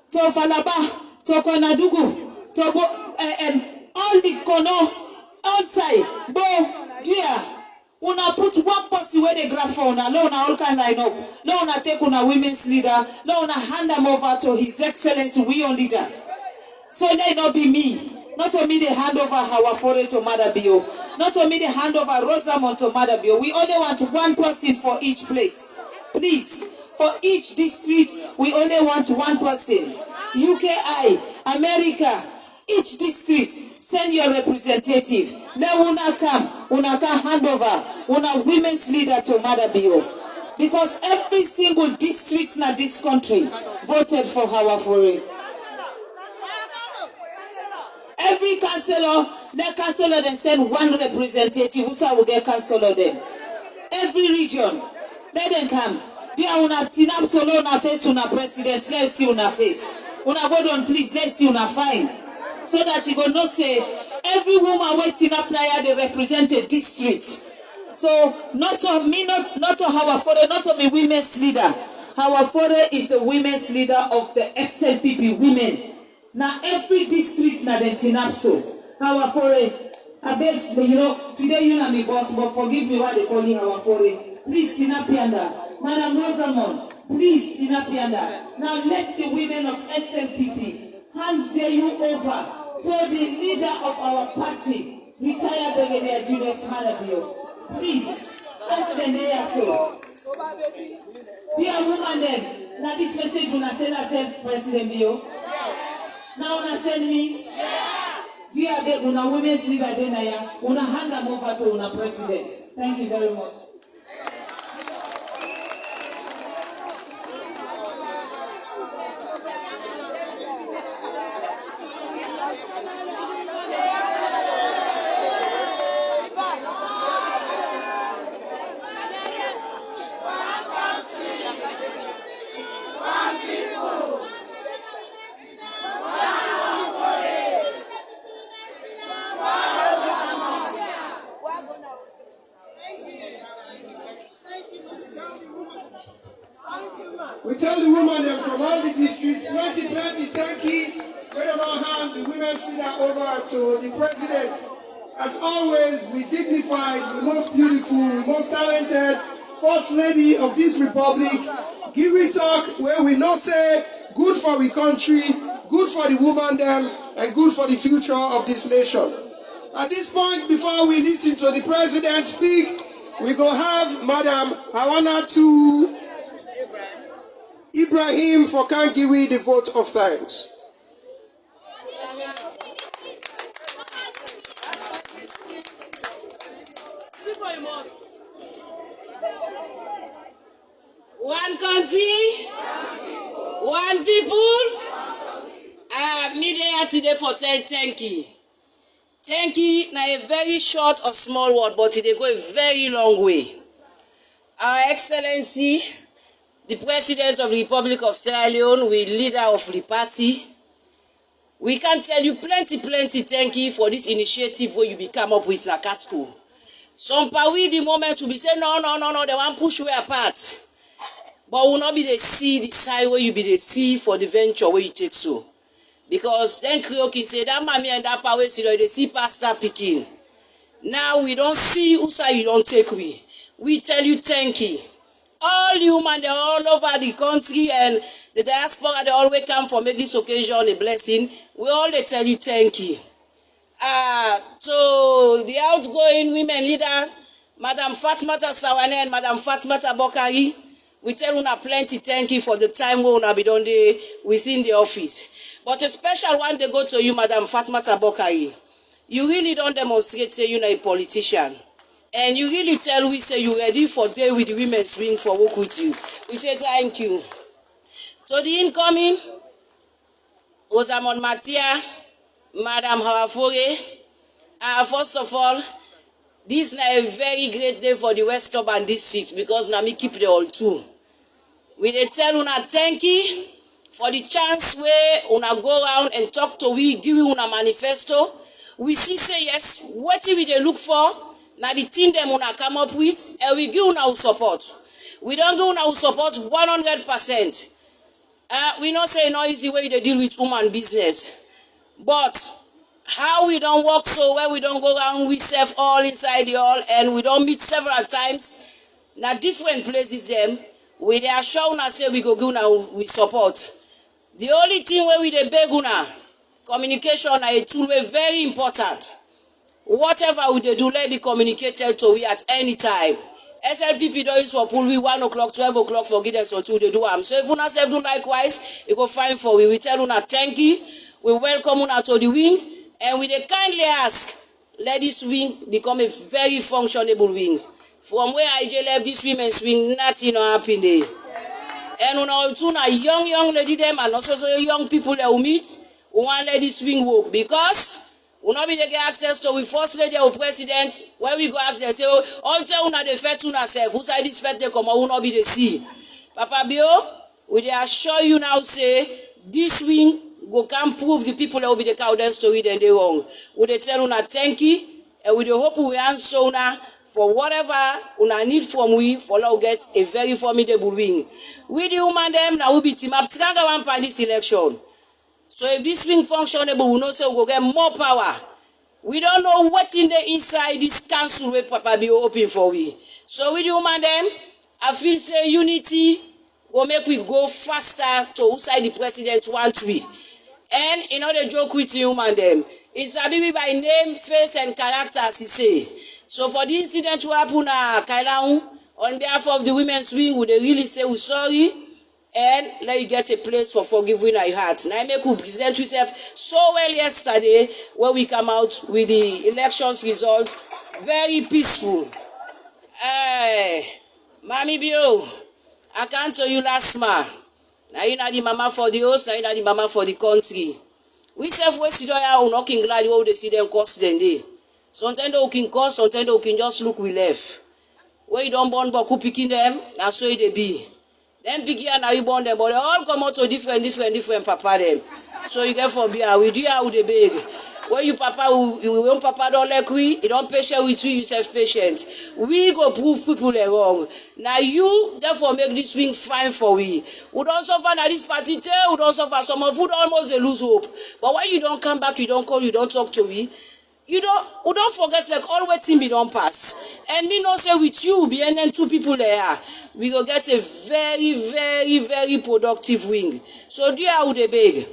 to Falaba, to Kwenadugu, to all the Kono, outside, Bo, dear, una put one person where they grab for una, lo una all can line up, lo una take una women's leader, lo una hand them over to His Excellency, we on leader. So let not be me. Not only the hand over Hawa Foray to Mother Bio. Not only the hand over Rosamond to Mother Bio. We only want one person for each place. Please, for each district, we only want one person. UKI, America, each district, send your representative. Let una come hand over, una women's leader to Mother Bio. Because every single district in this country voted for Hawa Foray. Every councillor, the councillor then send one representative who will get councillor then. Every region, let them come. They are una tin up to una face una president. Let's see una face. Una go on please, let's see una fine. So that you go not say every woman waiting up there they represent a district. So not to me, not to Hawa Foray, not to me women's leader. Hawa Foray is the women's leader of the SLPP women. Now every district na den tinapso. Hawa Foray. I beg, you know, today you know me boss, but forgive me why they call you Hawa Foray. Please tinapianda. Madam Rosamond, please tinapianda. Now let the women of SLPP hand you over to the leader of our party, retired Brigadier Julius Malabio. Please, ask them there so. Dear woman then, now this message will not send that tell President Bio. Now una send me. Dear de una women's leader then una hand them over to una president. Thank you very much. We tell the women them from all the districts, plenty, thank you. We don't know hand the women's leader over to the president. As always, we dignified, the most beautiful, the most talented First Lady of this republic. Give we talk where we know say, good for the country, good for the woman them, and good for the future of this nation. At this point, before we listen to the president speak, we go have Madam Hawa to Ibrahim for can give we the vote of thanks. One country, one people. Me there today for thank you. Thank you. Now a very short or small word, but they go a very long way. Our Excellency, the President of the Republic of Sierra Leone, we leader of the party. We can tell you plenty thank you for this initiative where you be come up with Zakat School. Some we the moment to be say no, they want push way apart. But will not be the see the side where you be the see for the venture where you take so. Because then Krioki say that mommy and that power see they see pastor picking. Now we don't see who side you don't take we. We tell you thank you. All the women they're all over the country and the diaspora they always come for make this occasion a blessing. We all they tell you thank you. So the outgoing women leader, Madam Fatima Sawane and Madam Fatima Bokari, we tell una plenty thank you for the time we una be done there within the office. But a special one they go to you, Madam Fatima Bokari. You really don't demonstrate say you're a politician. And you really tell we say you ready for day with the women swing for work with you. We say thank you. So the incoming was Amon Matia, Madam Hawa Foray. First of all, this is a very great day for the West Urban District because now me keep the all two. We dey tell una thank you for the chance where una go around and talk to we, give una manifesto. We see say yes, what we dey look for, now the thing them una come up with, and we give una support. We don't give una support 100%. We not say no easy way they deal with woman business. But how we don't work so well, we don't go around, we serve all inside the hall, and we don't meet several times. Now different places them, we they are sure una say we go give una we support. The only thing where we dey beg una, communication are a tool way very important. Whatever we dey do, let be communicated to we at any time. SLPP does for pull we 1 o'clock, 12 o'clock for guidance or 2 they do am. So if una self do likewise, it go fine for we. We tell una thank you. We welcome una to the wing. And we dey kindly ask, let this wing become a very functionable wing. From where I left this women's wing, nothing happen there. And when all two young lady them and also young people that we meet, we want let this wing work because we not be they get access to we first lady or president. Where we go ask them say, all tell una the fet una self. Who side this fet they come? Who not be the see? Papa Bio, we dey assure you now say this wing go can prove the people that will be the cow then story then they wrong. We dey tell una thank you and we dey hope we answer una for whatever una need from we for now get a very formidable wing. We the woman them now will be team up tranga one pan this election. So if this wing functionable, we know say we go get more power. We don't know what in the inside this council where Papa be open for we. So we the woman them, I feel say unity will make we go faster to outside the president want we. And in order joke with you man them, it's a baby by name, face and character as he say. So for the incident to happen Kailaun, on behalf of the women's wing, would they really say we're sorry and let you get a place for forgiving our hearts. Now I make you present yourself so well yesterday when we come out with the elections results. Very peaceful. Mommy Bio, I can't tell you last month. Now you know the mama for the host, now you know the mama for the country. We self-west are knocking glad how they see them cost them day. Sometimes they can cost, sometimes they can just look we left. Where you don't born but who picking them, that's where they be. Then picky and now you born them, but they all come out to different papa them. So you get for beer, we do how they beg. When you papa, when papa don't like we, you don't patient with you, you self-patient. We go prove people are wrong. Now you, therefore, make this wing fine for we. We don't suffer na this party, we don't suffer. Some of you almost they lose hope. But when you don't come back, you don't call, you don't talk to me. We don't forget, like, all waiting we don't pass. And me not say with you, be and then 2 people there, we go get a very, very, very productive wing. So do you they beg?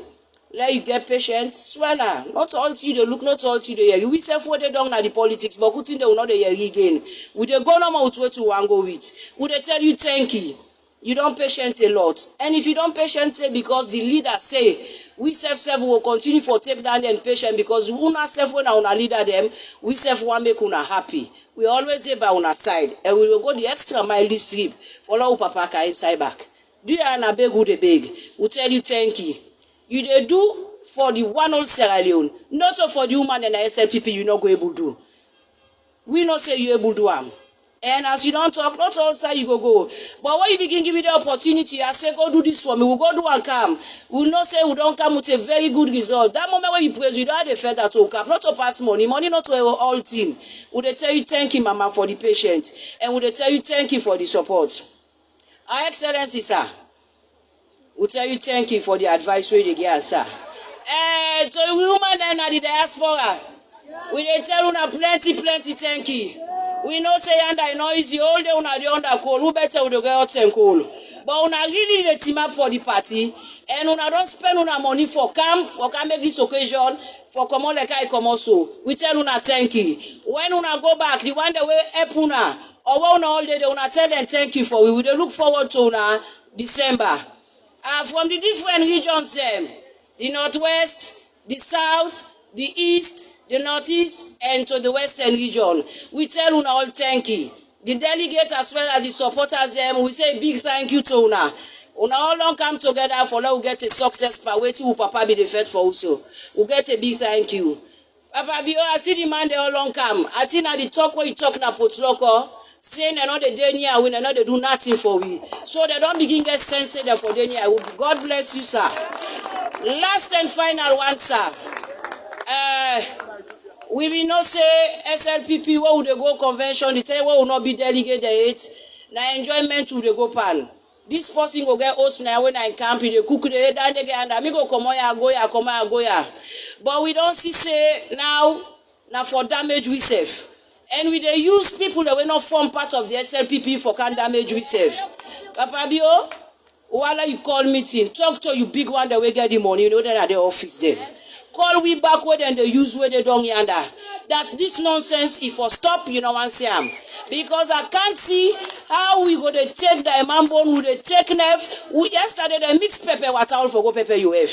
Let you get patient, swallow. Not all to you they look, not all to you they hear. We say for they don't know the politics, but good thing they will not hear again. Would they go no more with what you want go with? Would they tell you thank you? You don't patient a lot. And if you don't patient say because the leader say, we self will continue for take down and patient because we not self when our leader them, we self want make una happy. We always say by our side and we will go the extra mile this trip. Follow papa ka inside back. Do you and a beg who they beg? We tell you thank you. You they do for the one old Sierra Leone, not for the woman and the SLPP you not go able to do. We not say you able to do am. And as you don't talk, not all side you go. But when you begin giving the opportunity, I say go do this for me, we'll go do and come. We'll not say we don't come with a very good result. That moment when you praise, you don't have the feather to cap, not to pass money not to all team. Would they tell you thank you, Mama, for the patient? And would they tell you thank you for the support? Our Excellency, sir. We tell you thank you for the advice we get, sir. So the woman then at the diaspora, we they tell una plenty thank you. We know say under noisy all day una the under cold. Who better would go out and cold? But una really the team up for the party, and una don't spend una money for camp make this occasion for come on like I come also. We tell una thank you. When una go back, the one the way help una or when una all day una tell them thank you for. We will look forward to una December. From the different regions, the northwest, the south, the east, the northeast, and to the western region, we tell una all thank you. The delegates as well as the supporters, we say big thank you to una. Una all long come together for now we get a success per waiting will Papa be the first for also. We get a big thank you. Papa Bio, I see the man they all long come. I think at the talk where you talk na potloko. Saying another day near when another do nothing for we. So they don't begin get sensitive for the near. God bless you, sir. Last and final one, sir. We will not say SLPP where would they go convention, the time will not be delegated it. Now enjoyment to the go pan. This person will get host now when I camp in the cook the head and again and go come on. But we don't see say now for damage we save. And we they use people that were not form part of the SLPP for can damage we save. Papa Bio, while you call meeting, talk to you big one that we get the money, you know that at the office there. Call we back where then they use where they don't yonder. That this nonsense if for stop, you know one see am. Because I can't see how we go to take the man bone with the take nerve. Yesterday they mix pepper water all for go pepper you have.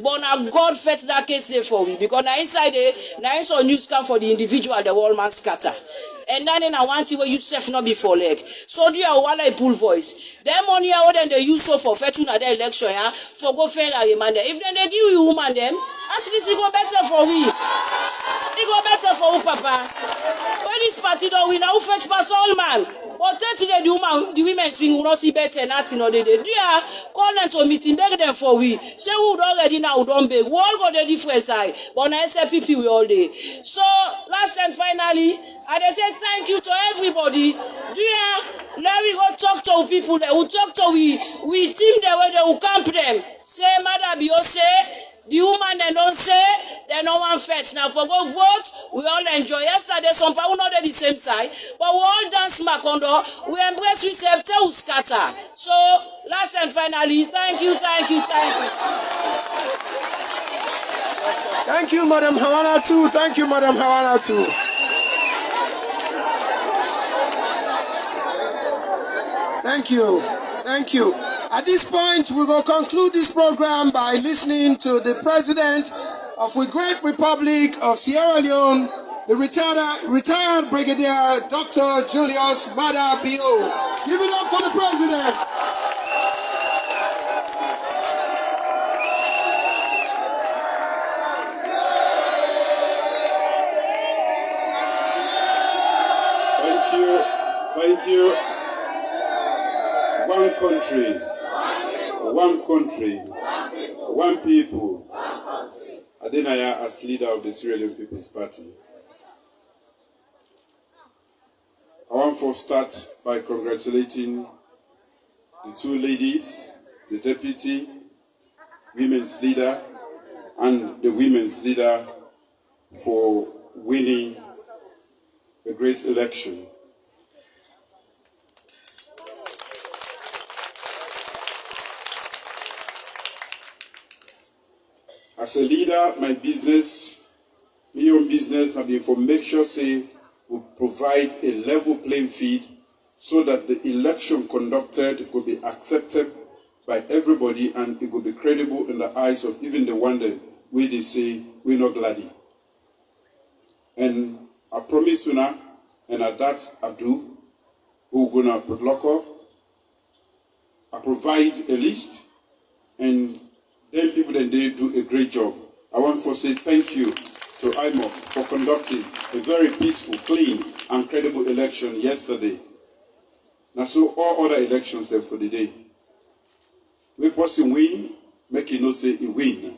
But now God fetch that case there for me because now inside there, now it's on news come for the individual the whole man scatter. And then I want you where you self not before leg. So do you while I pull voice. Them money out then they use so for fetching at the election, yeah, for go fail a reminder. If then they give you woman them, at least it go better for we. It go better for who, Papa. When this party don't win, now fetch pass all man. But today the women swing will not see better nothing or they do. Yeah, call them to meeting, beg them for we. Say we would already now don't beg. We all go the different side. But now SLPP we all day. So last and finally, I say thank you to everybody. Yeah, now we go talk to people that will talk to we team the way they will camp them. Say Mother Biose. The woman they don't say, they no one fetch. Now for go vote, we all enjoy. Yesterday, some people not on the same side, but we all dance makondo. We embrace we self to scatter. So last and finally, thank you. Thank you, Madam Hawana too. Thank you, Madam Hawana too. Thank you. At this point, we will conclude this program by listening to the President of the Great Republic of Sierra Leone, the retired Brigadier Dr. Julius Maada Bio. Give it up for the President. Thank you. One country, one people. Adenaya as leader of the Sierra Leone People's Party. I want to start by congratulating the two ladies, the deputy, women's leader, and the women's leader for winning a great election. As a leader, my own business, have been for make sure say we provide a level playing field so that the election conducted could be accepted by everybody and it could be credible in the eyes of even the one that we they say we're not glad. And I promise you now, and at that I do, we're gonna put local. I provide a list, and then people then they do a great job. I want to say thank you to IMO for conducting a very peaceful, clean, and credible election yesterday. Now, so all other elections then for the day. We person win, make it no say he win.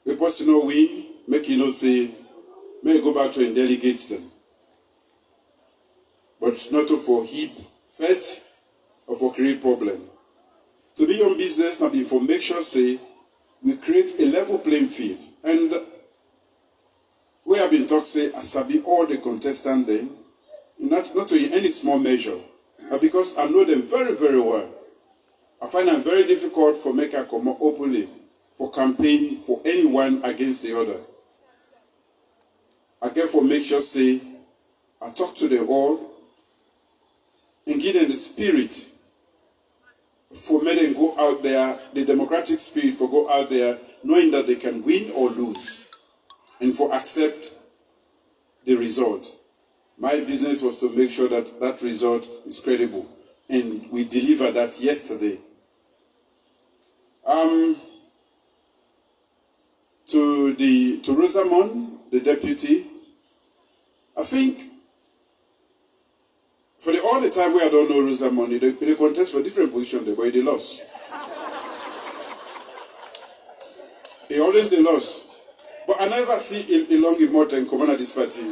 We person no win, make it no say, may go back to and delegate them. But not for heap, fat, or for create problem. To be on business, not information say, we create a level playing field. And we have been talking, say, as I be all the contestants then, not in any small measure, but because I know them very, very well. I find them very difficult for make a come openly for campaign for anyone against the other. I therefore make sure, say, I talk to them all and give them the spirit for me to go out there, the democratic spirit for go out there knowing that they can win or lose and for accept the result. My business was to make sure that that result is credible, and we delivered that yesterday. To Rosamond, the deputy, I think for all the time where I don't know Rosamond, they contest for different positions, but they lost. They always they lost. But I never see Ilong Immortal in command of this party.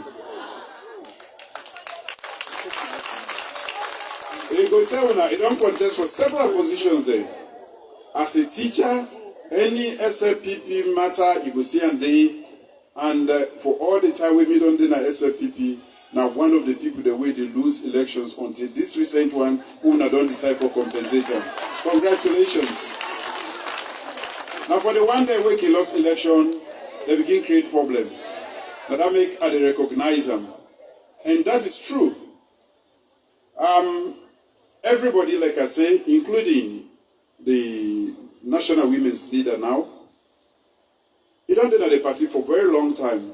They go tell you now, they don't contest for several positions there. As a teacher, any SLPP matter, you go see and they, and for all the time we meet on the SLPP, now one of the people the way they lose elections until this recent one, who now don't decide for compensation. Congratulations. Now for the one day we lost election, they begin create problem. Now that make they recognize them. And that is true. Everybody, like I say, including the national women's leader now, he don't do the party for a very long time.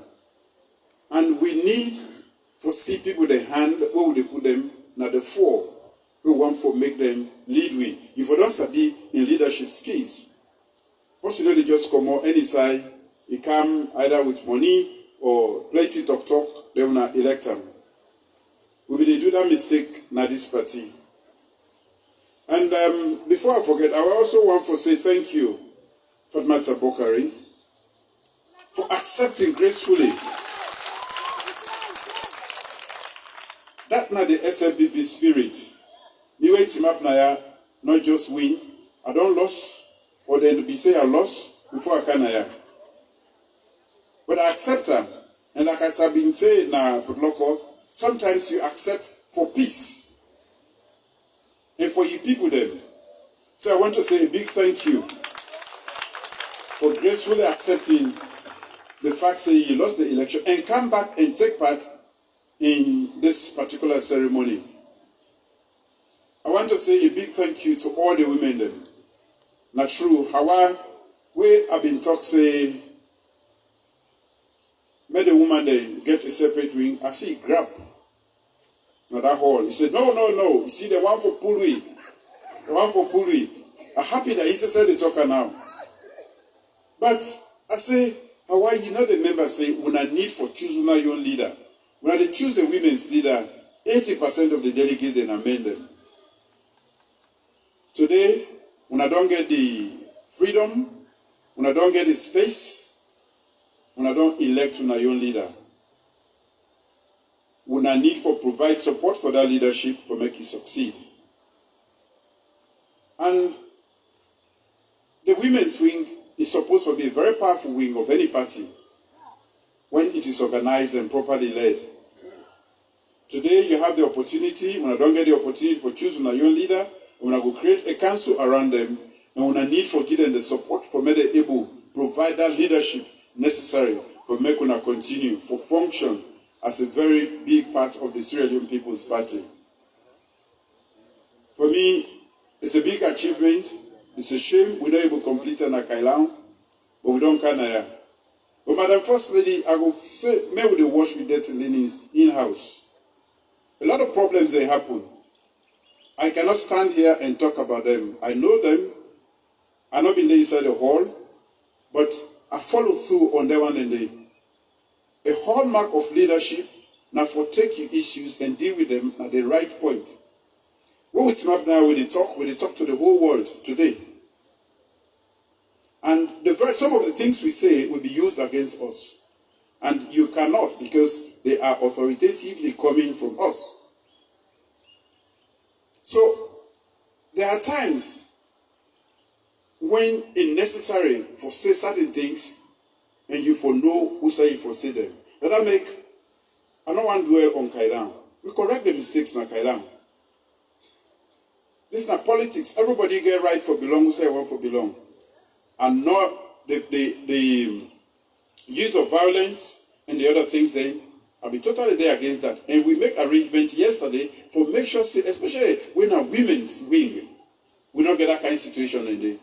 And we need for see people the hand, where would they put them? Now the four, we want for make them lead with. If we don't be in leadership skills, because they just come on any side, he come either with money or plenty talk, they will not elect them. We will do that mistake now this party. And before I forget, I also want to say thank you, Fatima Bokari, for accepting gracefully that not the SLPP spirit. Me wait him up now, not just win. I don't lose, or then be say I lost before I can. But I accept them. And like I have been saying now, sometimes you accept for peace. And for you people then. So I want to say a big thank you for gracefully accepting the fact that you lost the election and come back and take part in this particular ceremony. I want to say a big thank you to all the women then. Not true. Hawa, we have been talking, say, made the woman then get a separate wing. I see grab. Not that hall. He said, no. You see the one for Pului. The one for Pului. I'm happy that he said the talker now. But I say, how you know the members say, when I need for choosing your own leader. When they choose a women's leader, 80% of the delegates then amend them. Today, when I don't get the freedom, when I don't get the space, when I don't elect your own leader, when I need for provide support for that leadership for make it succeed. And the women's wing is supposed to be a very powerful wing of any party when it is organized and properly led. Today you have the opportunity, when I don't get the opportunity for choosing your own leader, when I go create a council around them, and when I need for give them the support for me to able provide that leadership necessary for make una continue, for function as a very big part of the Sierra Leone People's Party. For me, it's a big achievement. It's a shame we're not able to complete an Akailan, but we don't can. But Madam First Lady, I will say, may we wash with dirty linens in-house. A lot of problems they happen. I cannot stand here and talk about them. I know them. I've not been there inside the hall, but I follow through on that one and day. A hallmark of leadership, now for take your issues and deal with them at the right point. We will team up now with the talk to the whole world today. And some of the things we say will be used against us. And you cannot, because they are authoritatively coming from us. So, there are times when it's necessary for say certain things, and you for know who say you for say them. I don't want to dwell on Kailan. We correct the mistakes in Kailan. This is not politics. Everybody get right for belong, who say want for belong. And not the use of violence and the other things then. I'll be totally there against that. And we make arrangements yesterday for make sure, especially when our women's wing, we don't get that kind of situation in there.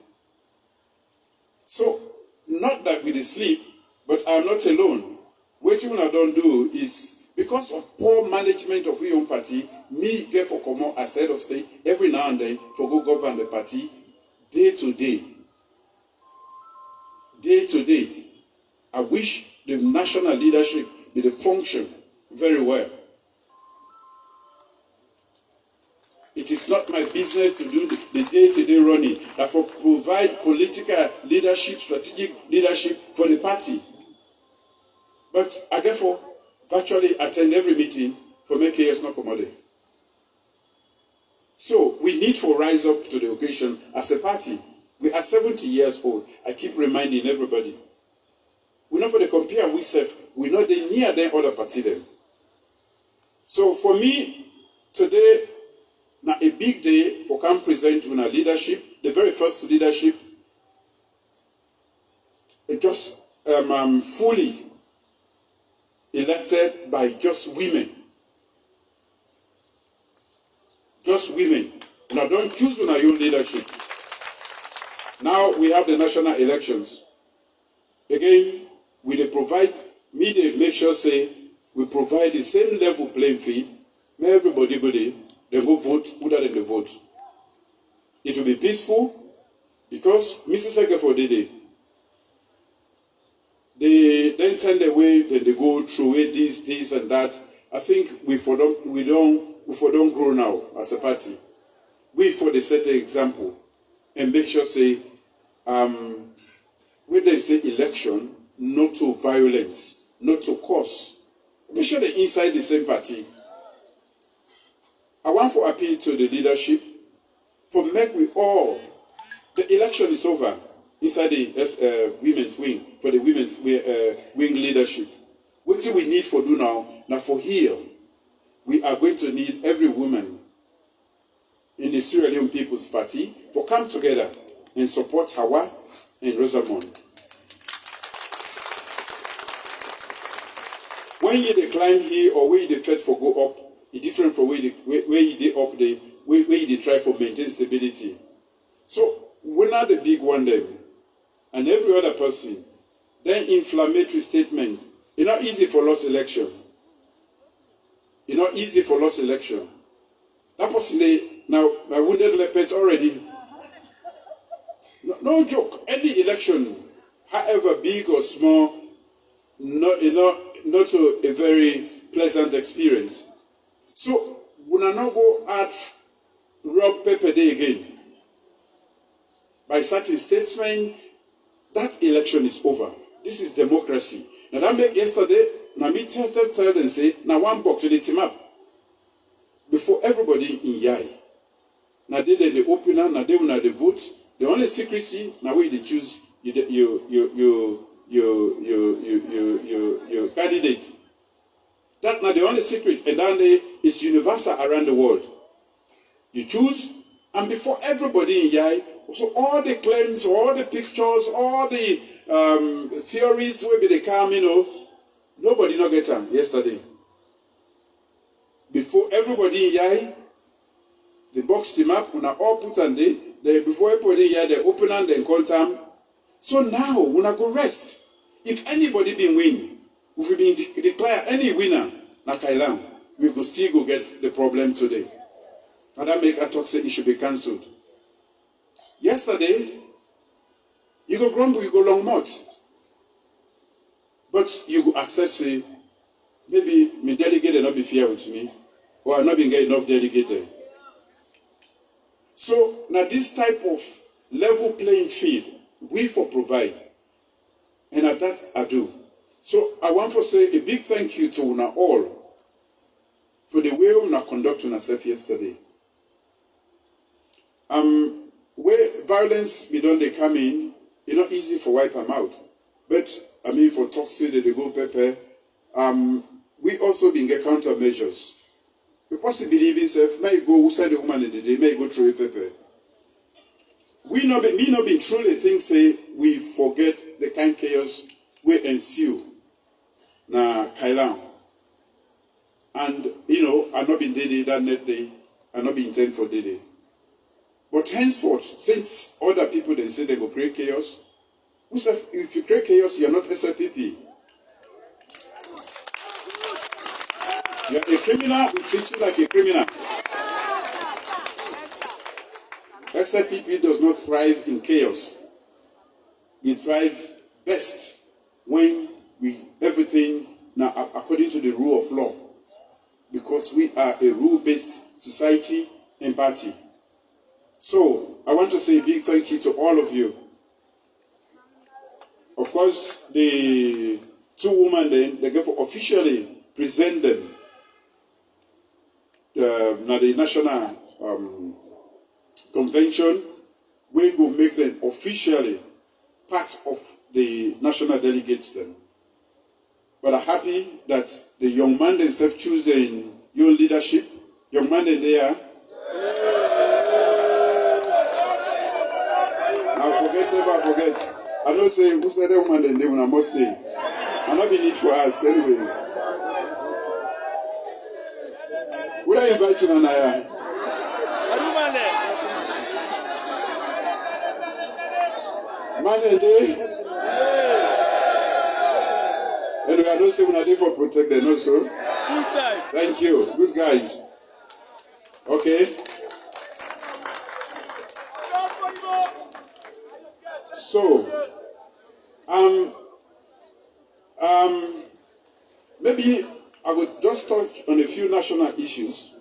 So, not that we sleep, but I'm not alone. What you don't do is, because of poor management of your own party, me get for come out as head of state every now and then for go govern the party day to day. Day to day. I wish the national leadership did function very well. It is not my business to do the day-to-day running, but for provide political leadership, strategic leadership for the party. But I therefore virtually attend every meeting for make KS not commodity. So we need to rise up to the occasion as a party. We are 70 years old. I keep reminding everybody. We're not for the compare we serve. We're not the near them other party them. So for me, today, now a big day for come present with our leadership, the very first leadership, it just fully elected by just women. Just women. Now don't choose on your own leadership. Now we have the national elections. Again, we provide, media make sure say, we provide the same level playing field. May everybody go there, they go vote, who doesn't they vote. It will be peaceful, because Mrs. Segafo did it. They then send away, then they go through it, this and that. I think we don't grow now as a party. We for the set an example and make sure say when they say election, not to violence, not to cause. Make sure they're inside the same party. I want to appeal to the leadership for make we all. The election is over inside the women's wing, for the women's wing leadership. What do we need for do now? Now for here, we are going to need every woman in the Sierra Leone People's Party for come together and support Hawa and Rosamond. When you decline here or where you fed for go up, it's different from where you up the where you try for maintain stability. So we're not the big one then, and every other person, then inflammatory statement. It's not easy for lost election. It's not easy for lost election. That person now I wounded leopard already. No joke. Any election, however big or small, not a very pleasant experience. So we will not go at rock paper day again. By certain statesmen, that election is over. This is democracy. Now that make yesterday, now me tell them say, now one box to the team up. Before everybody in Yai. Now they the opener, now they will the vote. The only secrecy, now we they choose your candidate. That's not the only secret, and then it's universal around the world. You choose, and before everybody in Yai, so all the claims, all the pictures, all the theories where they come, nobody not get them yesterday. Before everybody in Yai, they boxed him up, when I all put on they before everybody in Yai, they open and then call them. So now, when I go rest, if anybody been win, if we been declare any winner, na Kailan, we could still go get the problem today. And that make a talk say it should be cancelled. Yesterday, you go grumble, you go long mouth. But you go accept, say, maybe my delegate not be fair with me, or I'm not being get enough delegate. So now this type of level playing field, we for provide. And at that I do. So I want to say a big thank you to una all for the way una conduct yourself yesterday. Where violence be done they come in, it's not easy for wipe them out. But I mean for toxic they go pepper. We also been get countermeasures. We possibly believe itself, may go outside the woman in the day, may go through a pepper. Me not been truly think say we forget the kind chaos we ensue. Na Kailan. And I not been dead that net day, I not been intent for day. But henceforth, since other people they say they go create chaos, who say if you create chaos, you are not SLPP. You are a criminal, we treat you like a criminal. SLPP does not thrive in chaos. We thrive best when everything now according to the rule of law. Because we are a rule-based society and party. So, I want to say a big thank you to all of you. Of course, the two women then, they go officially present them the national convention. We will make them officially part of the national delegates then. But I'm happy that the young man themselves choose their own leadership. Young man in there. I forget. I don't say who said that woman then they when I must stay. I'm not being it for us anyway. Would I invite you, Nanaya? Man and day. Anyway, I don't say when I did for protect them also. Thank you. Good guys. Okay. So, maybe I would just touch on a few national issues.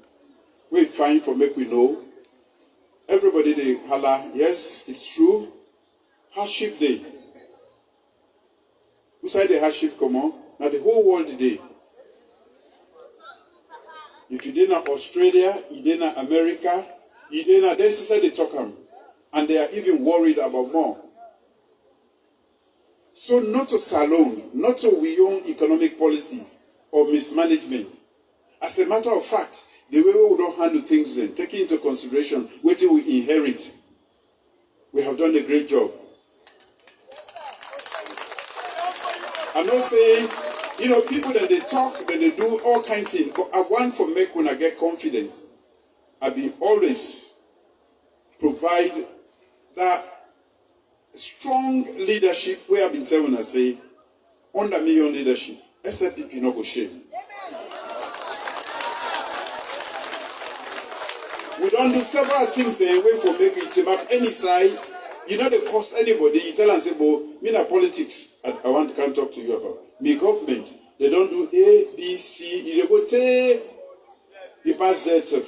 We find for make we know. Everybody they holla, yes, it's true. Hardship day. Who said the hardship come on? Now the whole world today. If you did not Australia, you did not America, you did not, they say they talk them. And they are even worried about more. So not to salon, not to we own economic policies or mismanagement. As a matter of fact, the way we don't handle things then, taking into consideration what we inherit, we have done a great job. I'm not saying, people that they talk, that they do all kinds of things, but I want for make when I get confidence, I will always provide that strong leadership where I've been telling I say, under me own leadership, SLPP no go shame. We don't do several things the way for making it up any side. They cost anybody. You tell and say, well, me na politics. I can't talk to you about. Me government, they don't do A, B, C. They go take the pass Z.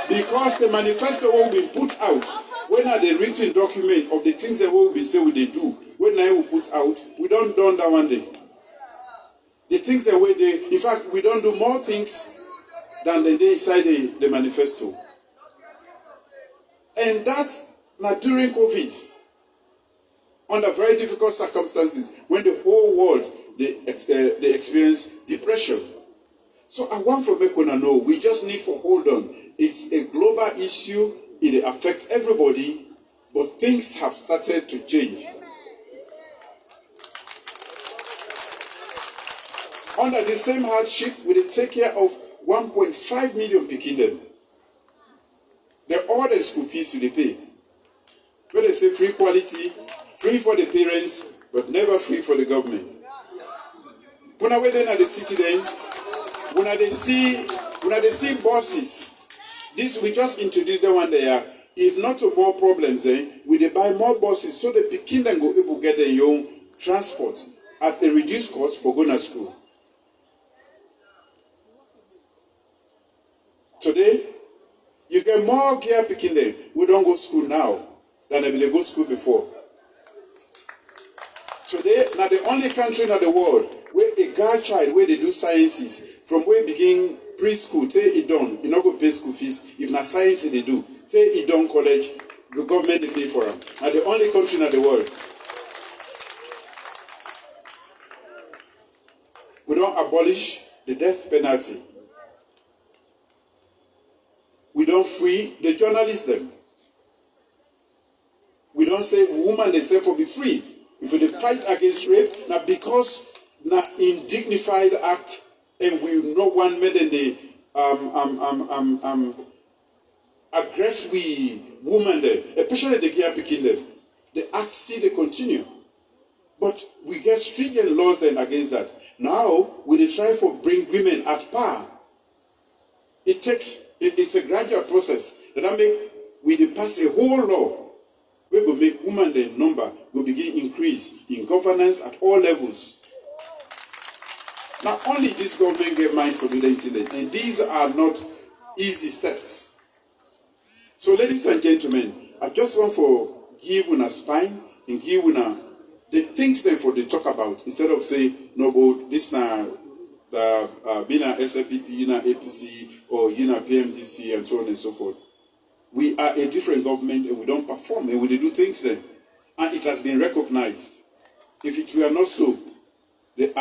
Because the manifesto will be put out, when are the written document of the things that will be said we they do, when I will put out, we don't done that one day. The things that we they, in fact, we don't do more things than the day inside the manifesto. And that, now during COVID, under very difficult circumstances, when the whole world, they experience depression. So I want to make one know, we just need to hold on. It's a global issue, it affects everybody, but things have started to change. Under the same hardship, we take care of 1.5 million picking them. They're all the school fees they pay. When they say free quality, free for the parents, but never free for the government. When I went in at the city then, when they see buses, this we just introduced them one day. If not to more problems, then we they buy more buses so the Pekin then go able to get their own transport at a reduced cost for going to school. Today, you get more gear picking them. We don't go to school now than they go to school before. Today, now the only country in the world where a girl child where they do sciences from where begin preschool, say it done, you not go pay school fees. If not science they do, say it done college, the government they pay for them. Now the only country in the world. We don't abolish the death penalty. We don't free the journalists them. We don't say women they say for be free. If they fight against rape, now because now in dignified act, and we no one made in the aggress we women there, especially the gear picking them. The act still they continue. But we get stringent laws then against that. Now we try to bring women at par. It's a gradual process. That make we pass a whole law. We will make women the number will begin increase in governance at all levels. Not only this government get mind for the internet, and these are not easy steps. So, ladies and gentlemen, I just want to give una spine and give una the things then for the talk about instead of say no, but this now being a SLPP, you know APC, or you know PMDC, and so on and so forth. We are a different government and we don't perform and we do things then. And it has been recognized. If it were not so, the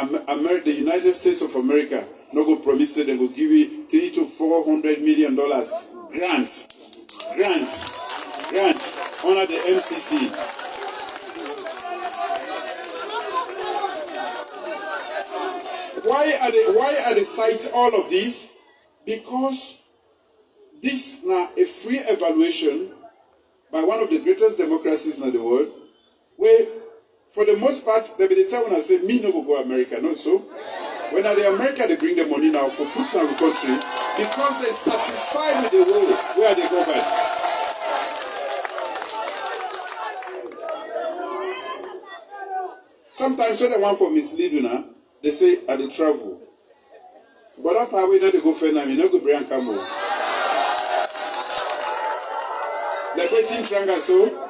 United States of America no go promise they will give you $300 to $400 million grants under the MCC. Why are they citing all of this? Because this now a free evaluation by one of the greatest democracies in the world, where for the most part, they be the time when I say, me no go America, not so. When are the America, they bring the money now for put in the country because they're satisfied with the world where they go back. Sometimes when they want for mislead you now, they say, I they travel. But up highway, now they go for now, you know, go bring camel. Like waiting tranga so.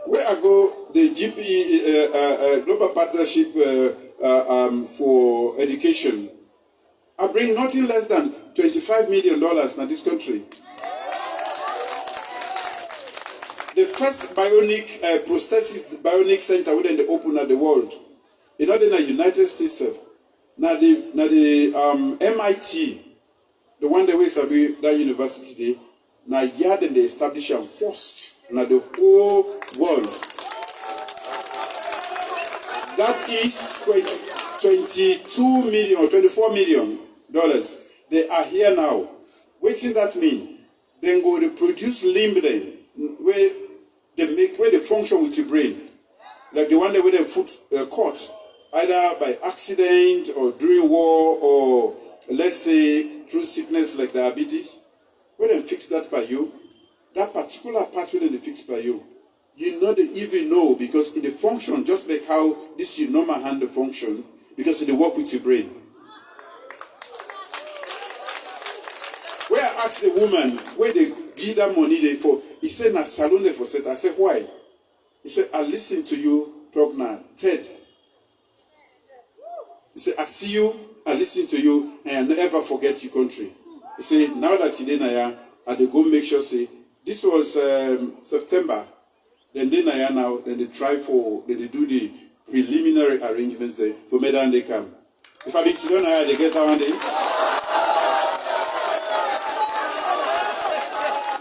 Where I go, the GP Global Partnership for Education, I bring nothing less than $25 million in this country. The first bionic prosthesis bionic center within the open at the world, in the United States, now the MIT. The one that we sabi that university day, now yard and they establish them first, now the whole world. That is $22 million or $24 million. They are here now. Waiting that mean? Then go to produce limb then, where they function with your brain, like the one that where they foot caught either by accident or during war or let's say through sickness like diabetes. When they fix that by you, that particular part when they fix by you, you know they even know because it function just like how this your normal hand function because it work with your brain. asked the woman where they give that money they for. He said, "Na salon they for set." I said, "Why?" He said, "I listen to you talk now, Ted." He said, "I see you, I listen to you, and I never forget your country." He said, "Now that you're there, I go make sure say this was September. Then they now then they try for then they do the preliminary arrangements there for Medan they come. If I be Sidon, they get that one day.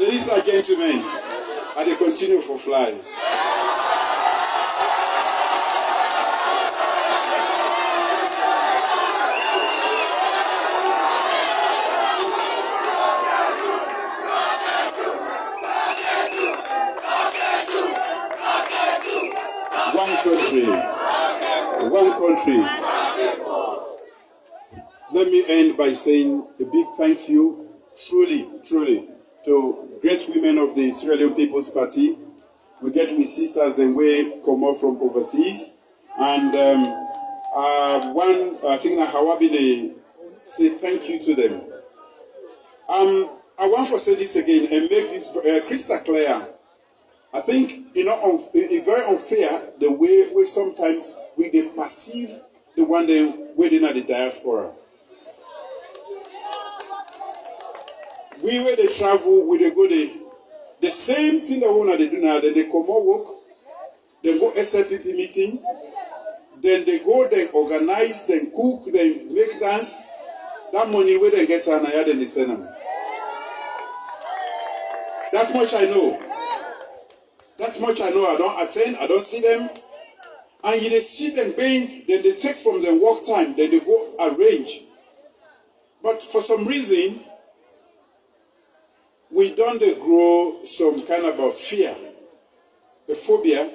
Ladies and gentlemen, and they continue for fly. One country. Let me end by saying a big thank you, truly, to great women of the Sierra Leone People's Party. We get with sisters then we come up from overseas. And I think Hawa they say thank you to them. I want to say this again and make this crystal clear. I think, it's very unfair the way we sometimes they perceive the one they waiting at the diaspora. We where they travel, we they go there. The same thing that one they do now, then they come out work, then go SLPP meeting, then they go, then organize, then cook, then make dance. That money where they get Anaya, then they send them. That much I know. That much I know. I don't attend, I don't see them. And you they see them paying, then they take from their work time, then they go arrange. But for some reason, we don't grow some kind of a fear, a phobia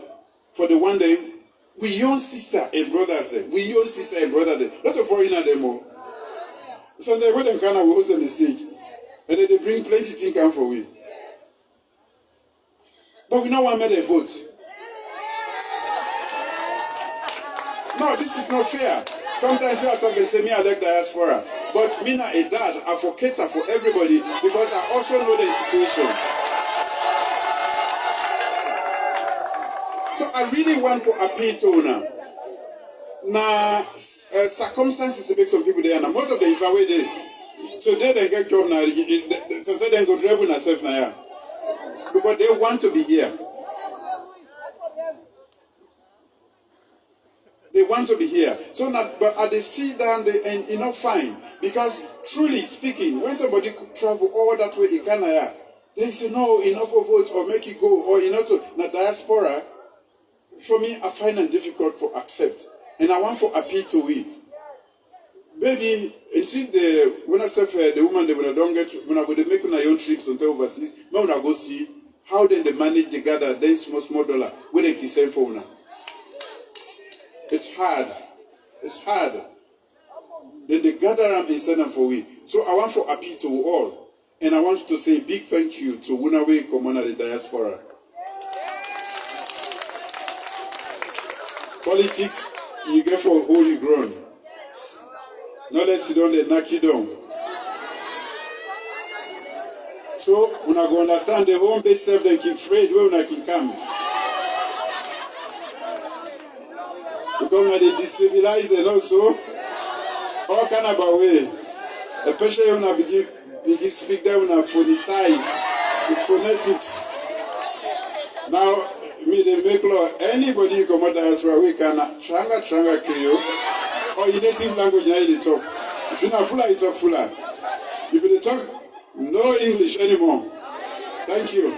for the one day we young sister and brothers there. We young sister and brother there. Not a foreigner there more. So they when them kind of host on the stage. And then they bring plenty things come for we. But we don't want to make a vote. No, this is not fair. Sometimes we are talking, say me I like diaspora. But me not a dad, I advocate for everybody because I also know the situation. So I really want to appeal to now. Now, circumstances make some people there. Now, most of the if I were there, so they get job now. So they go travel themselves now. Because they want to be here. They want to be here. So now, but at the sit down, and fine. Because truly speaking, when somebody could travel all that way in Canada, they say no, enough of votes or make it go or to the diaspora. For me, I find it difficult to accept, and I want to appeal to we. Maybe until when I say the woman they don't get when I go to make my own trips until overseas, when I go see how then they manage the gather then small dollar when they can send for now. It's hard. It's hard. Then they gather them and send them for we. So I want to appeal to all. And I want to say a big thank you to Wunawe Commander the Diaspora. Politics, you get for holy ground. Not let you down, they knock you down. So, when I go understand the home base self, they keep afraid when I can come. Because when they destabilize them also, all kind of a way. Especially when I begin speak them, when I phonetize with phonetics. Now, me they make law. Anybody you come out diaspora, we can tranga Creole or in native language they talk. If you're not Fula, you talk Fula. If you talk no English anymore. Thank you.